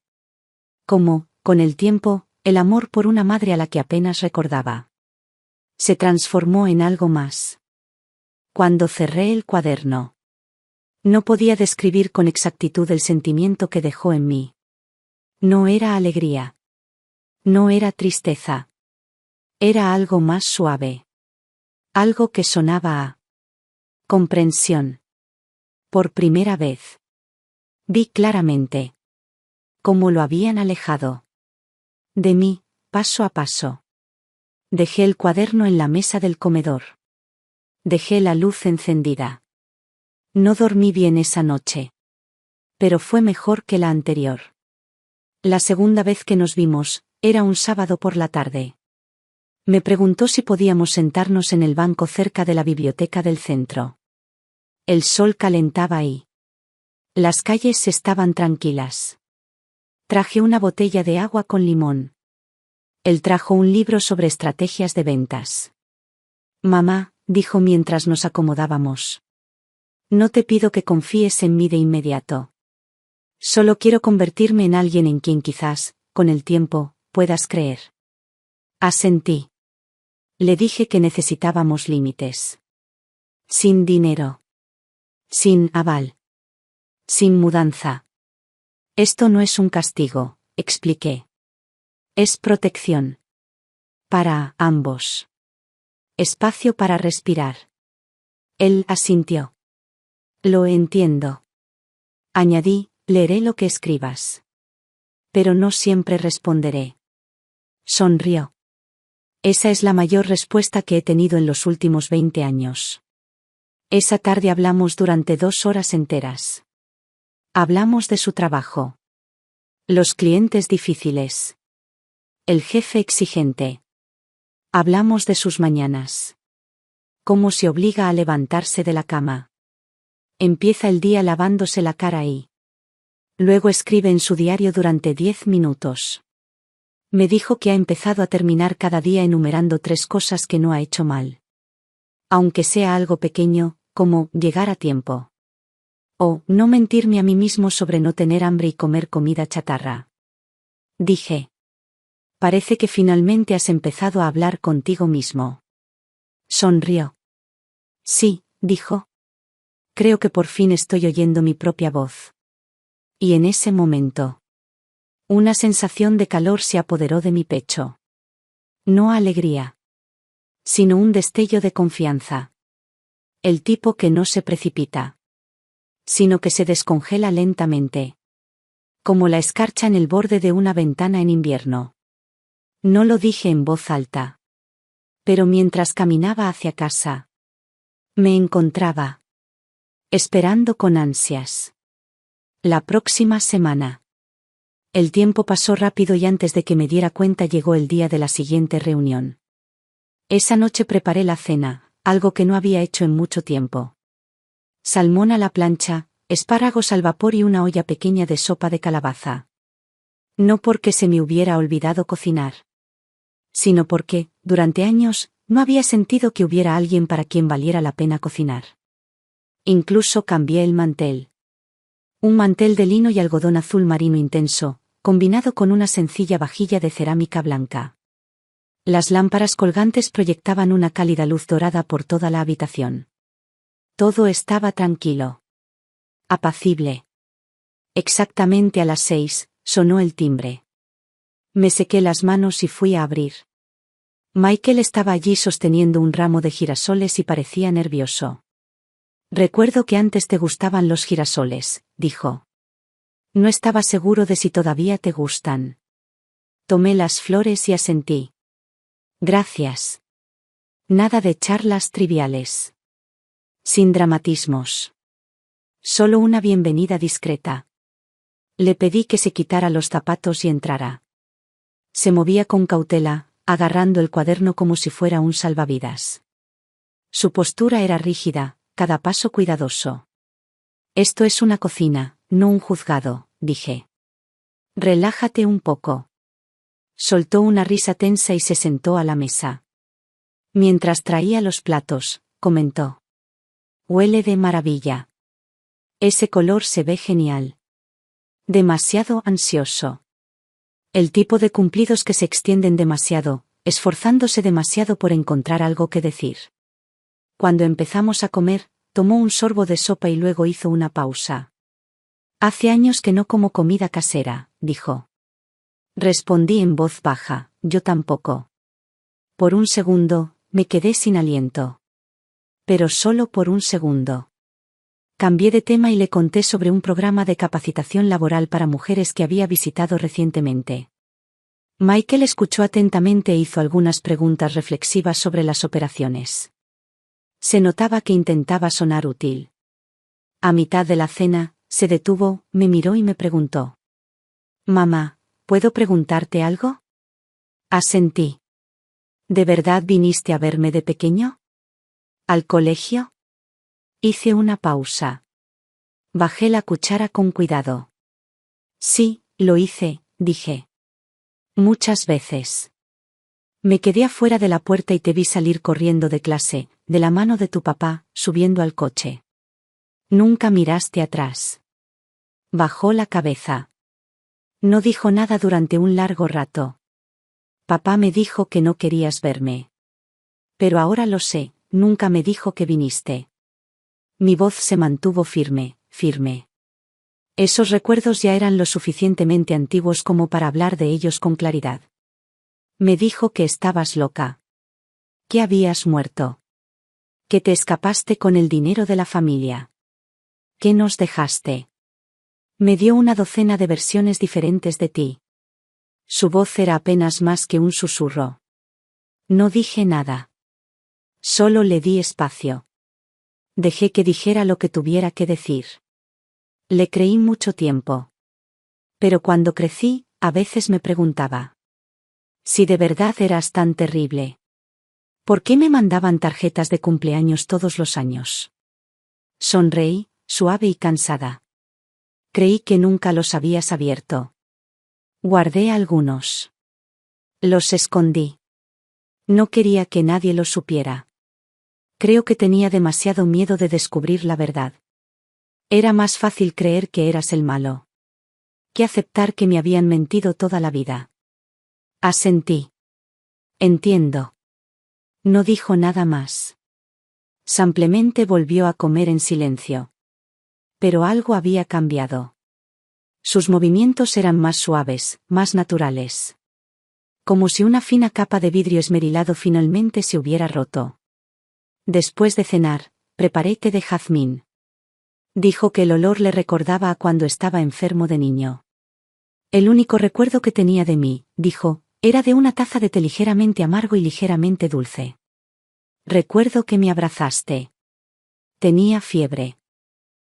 Cómo, con el tiempo, el amor por una madre a la que apenas recordaba se transformó en algo más. Cuando cerré el cuaderno, no podía describir con exactitud el sentimiento que dejó en mí. No era alegría. No era tristeza. Era algo más suave. Algo que sonaba a comprensión. Por primera vez. Vi claramente cómo lo habían alejado de mí, paso a paso. Dejé el cuaderno en la mesa del comedor. Dejé la luz encendida. No dormí bien esa noche. Pero fue mejor que la anterior. La segunda vez que nos vimos, era un sábado por la tarde. Me preguntó si podíamos sentarnos en el banco cerca de la biblioteca del centro. El sol calentaba ahí. Las calles estaban tranquilas. Traje una botella de agua con limón. Él trajo un libro sobre estrategias de ventas. Mamá, dijo mientras nos acomodábamos. No te pido que confíes en mí de inmediato. Solo quiero convertirme en alguien en quien quizás, con el tiempo, puedas creer. Asentí. Le dije que necesitábamos límites. Sin dinero. Sin aval. Sin mudanza. Esto no es un castigo, expliqué. Es protección. Para ambos. Espacio para respirar. Él asintió. Lo entiendo. Añadí, leeré lo que escribas. Pero no siempre responderé. Sonrió. Esa es la mayor respuesta que he tenido en los últimos 20 años. Esa tarde hablamos durante 2 horas enteras. Hablamos de su trabajo. Los clientes difíciles. El jefe exigente. Hablamos de sus mañanas. Cómo se obliga a levantarse de la cama. Empieza el día lavándose la cara y luego escribe en su diario durante 10 minutos. Me dijo que ha empezado a terminar cada día enumerando 3 cosas que no ha hecho mal. Aunque sea algo pequeño, como llegar a tiempo. O, no mentirme a mí mismo sobre no tener hambre y comer comida chatarra. Dije. Parece que finalmente has empezado a hablar contigo mismo. Sonrió. Sí, dijo. Creo que por fin estoy oyendo mi propia voz. Y en ese momento, una sensación de calor se apoderó de mi pecho. No alegría, sino un destello de confianza. El tipo que no se precipita, sino que se descongela lentamente. Como la escarcha en el borde de una ventana en invierno. No lo dije en voz alta. Pero mientras caminaba hacia casa, me encontraba esperando con ansias. La próxima semana. El tiempo pasó rápido y antes de que me diera cuenta llegó el día de la siguiente reunión. Esa noche preparé la cena, algo que no había hecho en mucho tiempo. Salmón a la plancha, espárragos al vapor y una olla pequeña de sopa de calabaza. No porque se me hubiera olvidado cocinar, sino porque, durante años, no había sentido que hubiera alguien para quien valiera la pena cocinar. Incluso cambié el mantel. Un mantel de lino y algodón azul marino intenso, combinado con una sencilla vajilla de cerámica blanca. Las lámparas colgantes proyectaban una cálida luz dorada por toda la habitación. Todo estaba tranquilo. Apacible. Exactamente a las 6, sonó el timbre. Me sequé las manos y fui a abrir. Michael estaba allí sosteniendo un ramo de girasoles y parecía nervioso. Recuerdo que antes te gustaban los girasoles, dijo. No estaba seguro de si todavía te gustan. Tomé las flores y asentí. Gracias. Nada de charlas triviales. Sin dramatismos. Solo una bienvenida discreta. Le pedí que se quitara los zapatos y entrara. Se movía con cautela, agarrando el cuaderno como si fuera un salvavidas. Su postura era rígida, cada paso cuidadoso. Esto es una cocina, no un juzgado, dije. Relájate un poco. Soltó una risa tensa y se sentó a la mesa. Mientras traía los platos, comentó. Huele de maravilla. Ese color se ve genial. Demasiado ansioso. El tipo de cumplidos que se extienden demasiado, esforzándose demasiado por encontrar algo que decir. Cuando empezamos a comer, tomó un sorbo de sopa y luego hizo una pausa. Hace años que no como comida casera, dijo. Respondí en voz baja, yo tampoco. Por un segundo, me quedé sin aliento. Pero solo por un segundo. Cambié de tema y le conté sobre un programa de capacitación laboral para mujeres que había visitado recientemente. Michael escuchó atentamente e hizo algunas preguntas reflexivas sobre las operaciones. Se notaba que intentaba sonar útil. A mitad de la cena, se detuvo, me miró y me preguntó. Mamá, ¿puedo preguntarte algo? Asentí. ¿De verdad viniste a verme de pequeño? ¿Al colegio? Hice una pausa. Bajé la cuchara con cuidado. Sí, lo hice, dije. Muchas veces. Me quedé afuera de la puerta y te vi salir corriendo de clase, de la mano de tu papá, subiendo al coche. Nunca miraste atrás. Bajó la cabeza. No dijo nada durante un largo rato. Papá me dijo que no querías verme. Pero ahora lo sé, nunca me dijo que viniste. Mi voz se mantuvo firme, firme. Esos recuerdos ya eran lo suficientemente antiguos como para hablar de ellos con claridad. Me dijo que estabas loca. Que habías muerto. Que te escapaste con el dinero de la familia. Que nos dejaste. Me dio una docena de versiones diferentes de ti. Su voz era apenas más que un susurro. No dije nada. Solo le di espacio. Dejé que dijera lo que tuviera que decir. Le creí mucho tiempo. Pero cuando crecí, a veces me preguntaba. Si de verdad eras tan terrible. ¿Por qué me mandaban tarjetas de cumpleaños todos los años? Sonreí, suave y cansada. Creí que nunca los habías abierto. Guardé algunos. Los escondí. No quería que nadie lo supiera. Creo que tenía demasiado miedo de descubrir la verdad. Era más fácil creer que eras el malo que aceptar que me habían mentido toda la vida. Asentí. Entiendo. No dijo nada más. Simplemente volvió a comer en silencio. Pero algo había cambiado. Sus movimientos eran más suaves, más naturales. Como si una fina capa de vidrio esmerilado finalmente se hubiera roto. Después de cenar, preparé té de jazmín. Dijo que el olor le recordaba a cuando estaba enfermo de niño. El único recuerdo que tenía de mí, dijo, era de una taza de té ligeramente amargo y ligeramente dulce. Recuerdo que me abrazaste. Tenía fiebre.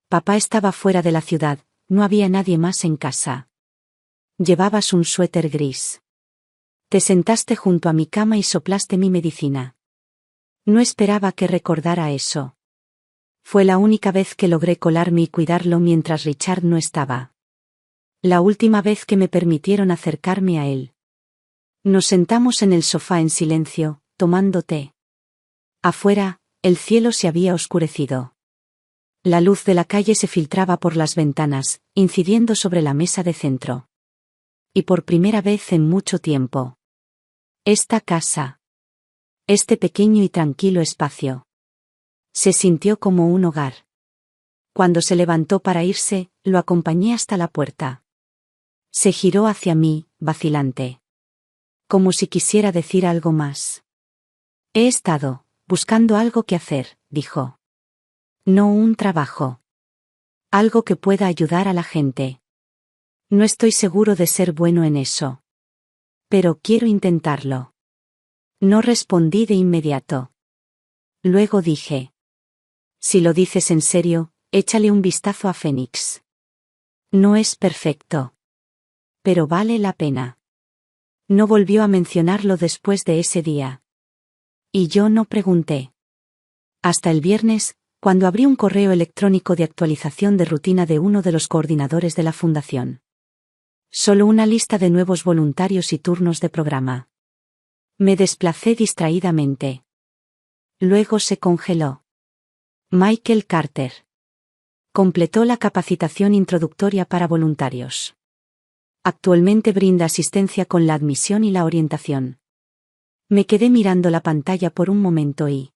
Papá estaba fuera de la ciudad, no había nadie más en casa. Llevabas un suéter gris. Te sentaste junto a mi cama y soplaste mi medicina. No esperaba que recordara eso. Fue la única vez que logré colarme y cuidarlo mientras Richard no estaba. La última vez que me permitieron acercarme a él. Nos sentamos en el sofá en silencio, tomando té. Afuera, el cielo se había oscurecido. La luz de la calle se filtraba por las ventanas, incidiendo sobre la mesa de centro. Y por primera vez en mucho tiempo. Esta casa. Este pequeño y tranquilo espacio. Se sintió como un hogar. Cuando se levantó para irse, lo acompañé hasta la puerta. Se giró hacia mí, vacilante. Como si quisiera decir algo más. He estado buscando algo que hacer, dijo. No un trabajo. Algo que pueda ayudar a la gente. No estoy seguro de ser bueno en eso. Pero quiero intentarlo. No respondí de inmediato. Luego dije. Si lo dices en serio, échale un vistazo a Phoenix. No es perfecto. Pero vale la pena. No volvió a mencionarlo después de ese día. Y yo no pregunté. Hasta el viernes, cuando abrí un correo electrónico de actualización de rutina de uno de los coordinadores de la fundación. Solo una lista de nuevos voluntarios y turnos de programa. Me desplacé distraídamente. Luego se congeló. Michael Carter. Completó la capacitación introductoria para voluntarios. Actualmente brinda asistencia con la admisión y la orientación. Me quedé mirando la pantalla por un momento y...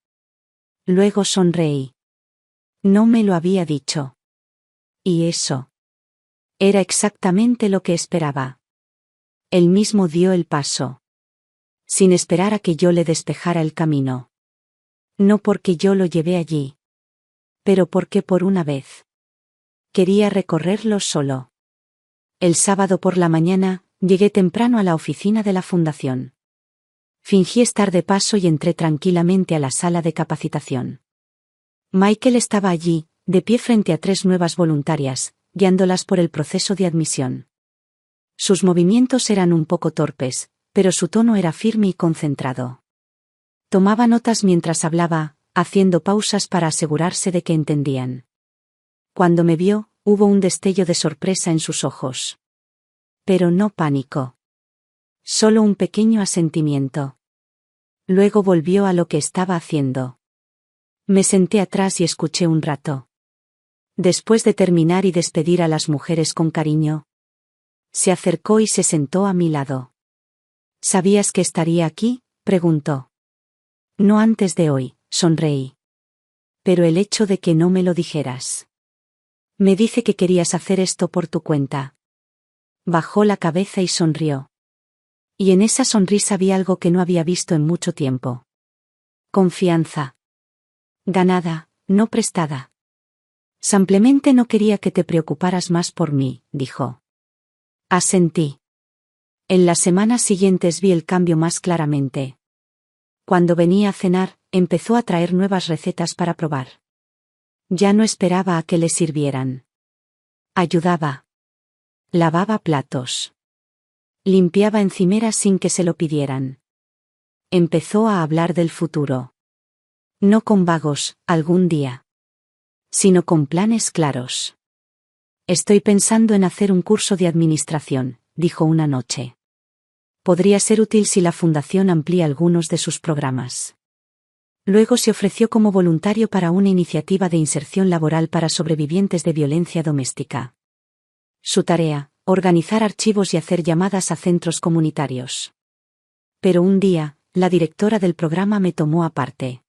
Luego sonreí. No me lo había dicho. Y eso. Era exactamente lo que esperaba. Él mismo dio el paso. Sin esperar a que yo le despejara el camino. No porque yo lo llevé allí. Pero porque por una vez. Quería recorrerlo solo. El sábado por la mañana, llegué temprano a la oficina de la fundación. Fingí estar de paso y entré tranquilamente a la sala de capacitación. Michael estaba allí, de pie frente a 3 nuevas voluntarias, guiándolas por el proceso de admisión. Sus movimientos eran un poco torpes, pero su tono era firme y concentrado. Tomaba notas mientras hablaba, haciendo pausas para asegurarse de que entendían. Cuando me vio, hubo un destello de sorpresa en sus ojos. Pero no pánico. Solo un pequeño asentimiento. Luego volvió a lo que estaba haciendo. Me senté atrás y escuché un rato. Después de terminar y despedir a las mujeres con cariño, se acercó y se sentó a mi lado. ¿Sabías que estaría aquí?, preguntó. No antes de hoy, sonreí. Pero el hecho de que no me lo dijeras. Me dice que querías hacer esto por tu cuenta. Bajó la cabeza y sonrió. Y en esa sonrisa vi algo que no había visto en mucho tiempo. Confianza. Ganada, no prestada. Simplemente no quería que te preocuparas más por mí, dijo. Asentí. En las semanas siguientes vi el cambio más claramente. Cuando venía a cenar, empezó a traer nuevas recetas para probar. Ya no esperaba a que le sirvieran. Ayudaba. Lavaba platos. Limpiaba encimeras sin que se lo pidieran. Empezó a hablar del futuro. No con vagos, algún día. Sino con planes claros. Estoy pensando en hacer un curso de administración, dijo una noche. Podría ser útil si la fundación amplía algunos de sus programas. Luego se ofreció como voluntario para una iniciativa de inserción laboral para sobrevivientes de violencia doméstica. Su tarea, organizar archivos y hacer llamadas a centros comunitarios. Pero un día, la directora del programa me tomó aparte.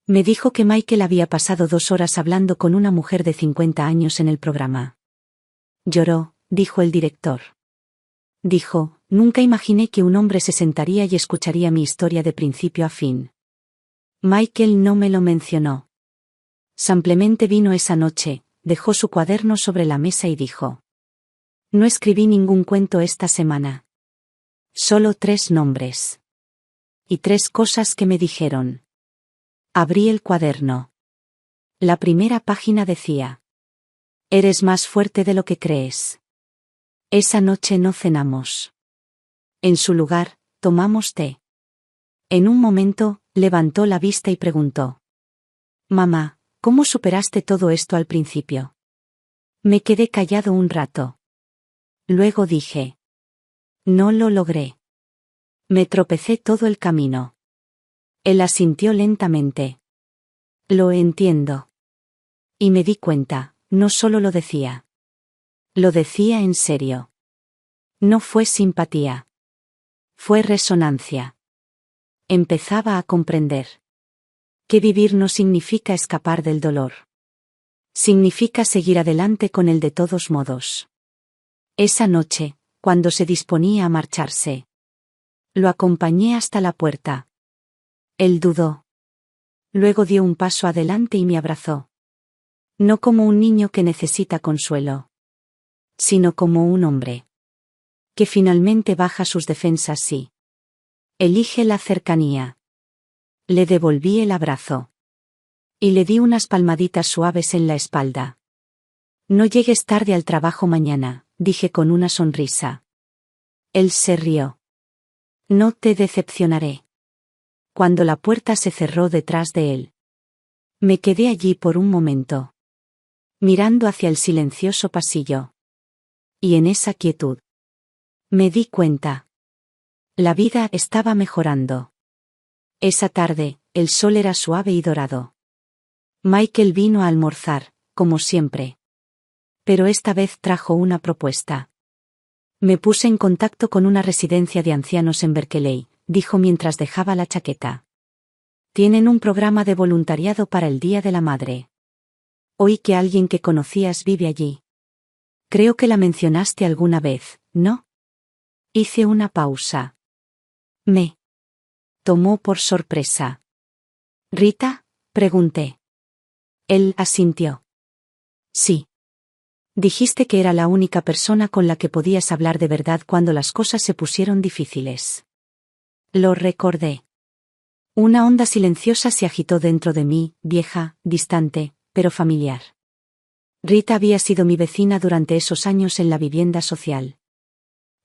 Me dijo que Michael había pasado 2 horas hablando con una mujer de 50 años en el programa. Lloró, dijo el director. Dijo, nunca imaginé que un hombre se sentaría y escucharía mi historia de principio a fin. Michael no me lo mencionó. Simplemente vino esa noche, dejó su cuaderno sobre la mesa y dijo: no escribí ningún cuento esta semana. Solo 3 nombres. Y 3 cosas que me dijeron. Abrí el cuaderno. La primera página decía: eres más fuerte de lo que crees. Esa noche no cenamos. En su lugar, tomamos té. En un momento, levantó la vista y preguntó: mamá, ¿cómo superaste todo esto al principio? Me quedé callado un rato. Luego dije: no lo logré. Me tropecé todo el camino. Él asintió lentamente. Lo entiendo. Y me di cuenta, no solo lo decía. Lo decía en serio. No fue simpatía. Fue resonancia. Empezaba a comprender. Que vivir no significa escapar del dolor. Significa seguir adelante con él de todos modos. Esa noche, cuando se disponía a marcharse, lo acompañé hasta la puerta. Él dudó. Luego dio un paso adelante y me abrazó. No como un niño que necesita consuelo, sino como un hombre que finalmente baja sus defensas y elige la cercanía. Le devolví el abrazo y le di unas palmaditas suaves en la espalda. No llegues tarde al trabajo mañana, dije con una sonrisa. Él se rió. No te decepcionaré. Cuando la puerta se cerró detrás de él, me quedé allí por un momento, mirando hacia el silencioso pasillo. Y en esa quietud, me di cuenta. La vida estaba mejorando. Esa tarde, el sol era suave y dorado. Michael vino a almorzar, como siempre. Pero esta vez trajo una propuesta. Me puse en contacto con una residencia de ancianos en Berkeley, dijo mientras dejaba la chaqueta. Tienen un programa de voluntariado para el Día de la Madre. Oí que alguien que conocías vive allí. Creo que la mencionaste alguna vez, ¿no? Hice una pausa. Me tomó por sorpresa. ¿Rita?, pregunté. Él asintió. Sí. Dijiste que era la única persona con la que podías hablar de verdad cuando las cosas se pusieron difíciles. Lo recordé. Una onda silenciosa se agitó dentro de mí, vieja, distante, pero familiar. Rita había sido mi vecina durante esos años en la vivienda social.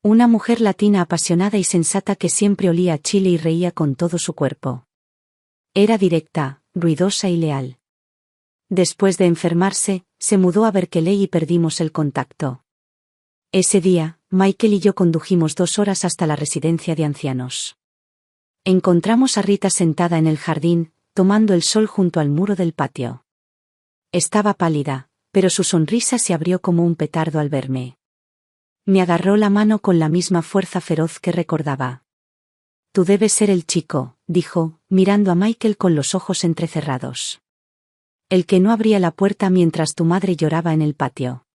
Una mujer latina apasionada y sensata que siempre olía a chile y reía con todo su cuerpo. Era directa, ruidosa y leal. Después de enfermarse, se mudó a Berkeley y perdimos el contacto. Ese día, Michael y yo condujimos 2 horas hasta la residencia de ancianos. Encontramos a Rita sentada en el jardín, tomando el sol junto al muro del patio. Estaba pálida, pero su sonrisa se abrió como un petardo al verme. Me agarró la mano con la misma fuerza feroz que recordaba. Tú debes ser el chico, dijo, mirando a Michael con los ojos entrecerrados. El que no abría la puerta mientras tu madre lloraba en el patio.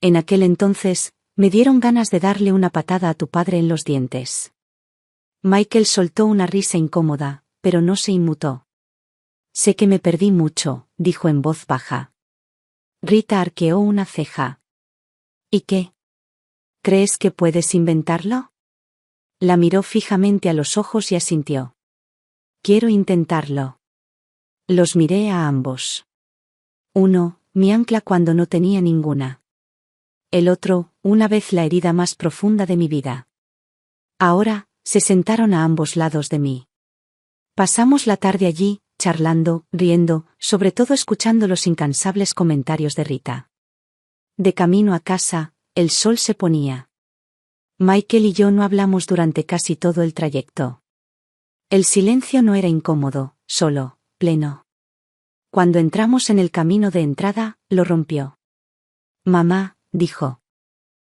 En aquel entonces, me dieron ganas de darle una patada a tu padre en los dientes. Michael soltó una risa incómoda, pero no se inmutó. Sé que me perdí mucho, dijo en voz baja. Rita arqueó una ceja. ¿Y qué? ¿Crees que puedes inventarlo? La miró fijamente a los ojos y asintió. Quiero intentarlo. Los miré a ambos. Uno, mi ancla cuando no tenía ninguna. El otro, una vez la herida más profunda de mi vida. Ahora, se sentaron a ambos lados de mí. Pasamos la tarde allí, charlando, riendo, sobre todo escuchando los incansables comentarios de Rita. De camino a casa, el sol se ponía. Michael y yo no hablamos durante casi todo el trayecto. El silencio no era incómodo, solo, pleno. Cuando entramos en el camino de entrada, lo rompió. Mamá, dijo.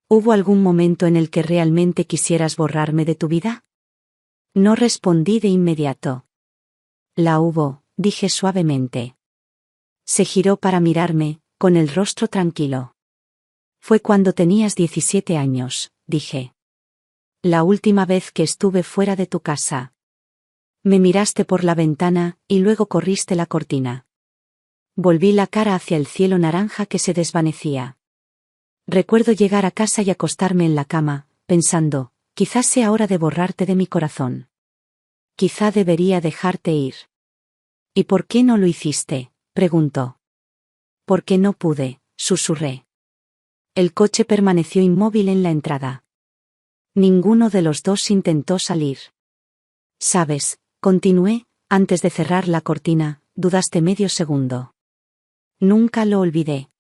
¿Hubo algún momento en el que realmente quisieras borrarme de tu vida? No respondí de inmediato. La hubo, dije suavemente. Se giró para mirarme, con el rostro tranquilo. Fue cuando tenías 17 años, dije. La última vez que estuve fuera de tu casa. Me miraste por la ventana, y luego corriste la cortina. Volví la cara hacia el cielo naranja que se desvanecía. Recuerdo llegar a casa y acostarme en la cama, pensando, quizás sea hora de borrarte de mi corazón. Quizá debería dejarte ir. ¿Y por qué no lo hiciste?, preguntó. Porque no pude, susurré. El coche permaneció inmóvil en la entrada. Ninguno de los dos intentó salir. Sabes, continué, antes de cerrar la cortina, dudaste medio segundo. Nunca lo olvidé.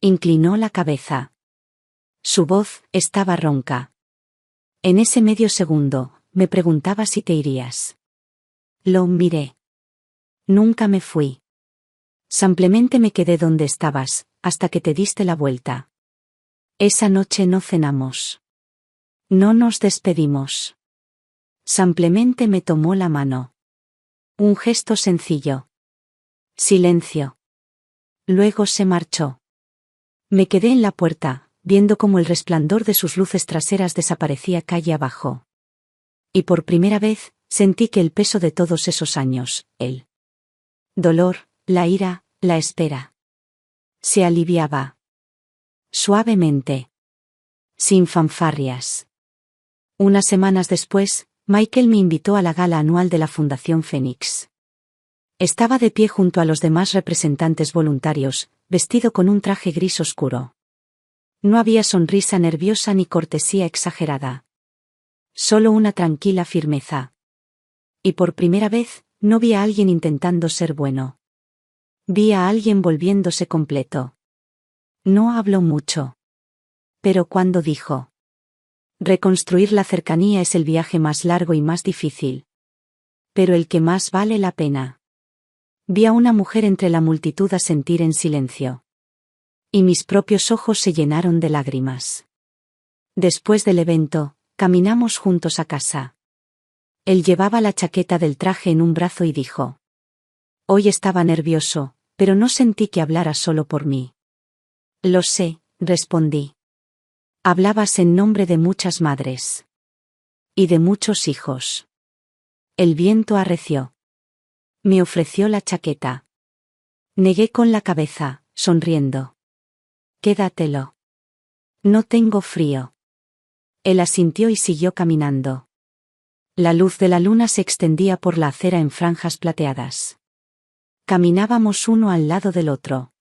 Inclinó la cabeza. Su voz estaba ronca. En ese medio segundo, me preguntaba si te irías. Lo miré. Nunca me fui. Simplemente me quedé donde estabas, hasta que te diste la vuelta. Esa noche no cenamos. No nos despedimos. Simplemente me tomó la mano. Un gesto sencillo. Silencio. Luego se marchó. Me quedé en la puerta, viendo cómo el resplandor de sus luces traseras desaparecía calle abajo. Y por primera vez, sentí que el peso de todos esos años, el dolor, la ira, la espera, se aliviaba. Suavemente. Sin fanfarrias. Unas semanas después, Michael me invitó a la gala anual de la Fundación Fénix. Estaba de pie junto a los demás representantes voluntarios, vestido con un traje gris oscuro. No había sonrisa nerviosa ni cortesía exagerada. Solo una tranquila firmeza. Y por primera vez, no vi a alguien intentando ser bueno. Vi a alguien volviéndose completo. No habló mucho. Pero cuando dijo: reconstruir la cercanía es el viaje más largo y más difícil. Pero el que más vale la pena. Vi a una mujer entre la multitud asentir en silencio. Y mis propios ojos se llenaron de lágrimas. Después del evento, caminamos juntos a casa. Él llevaba la chaqueta del traje en un brazo y dijo: hoy estaba nervioso, pero no sentí que hablara solo por mí. Lo sé, respondí. Hablabas en nombre de muchas madres. Y de muchos hijos. El viento arreció. Me ofreció la chaqueta. Negué con la cabeza, sonriendo. Quédatelo. No tengo frío. Él asintió y siguió caminando. La luz de la luna se extendía por la acera en franjas plateadas. Caminábamos uno al lado del otro.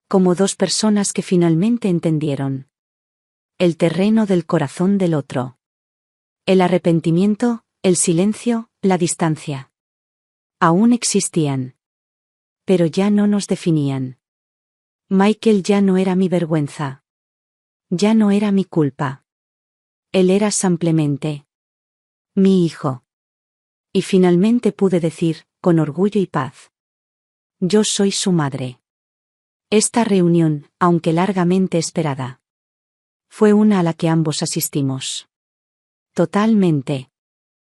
Como dos personas que finalmente entendieron. El terreno del corazón del otro. El arrepentimiento, el silencio, la distancia. Aún existían. Pero ya no nos definían. Michael ya no era mi vergüenza. Ya no era mi culpa. Él era simplemente mi hijo. Y finalmente pude decir, con orgullo y paz: yo soy su madre. Esta reunión, aunque largamente esperada, fue una a la que ambos asistimos. Totalmente.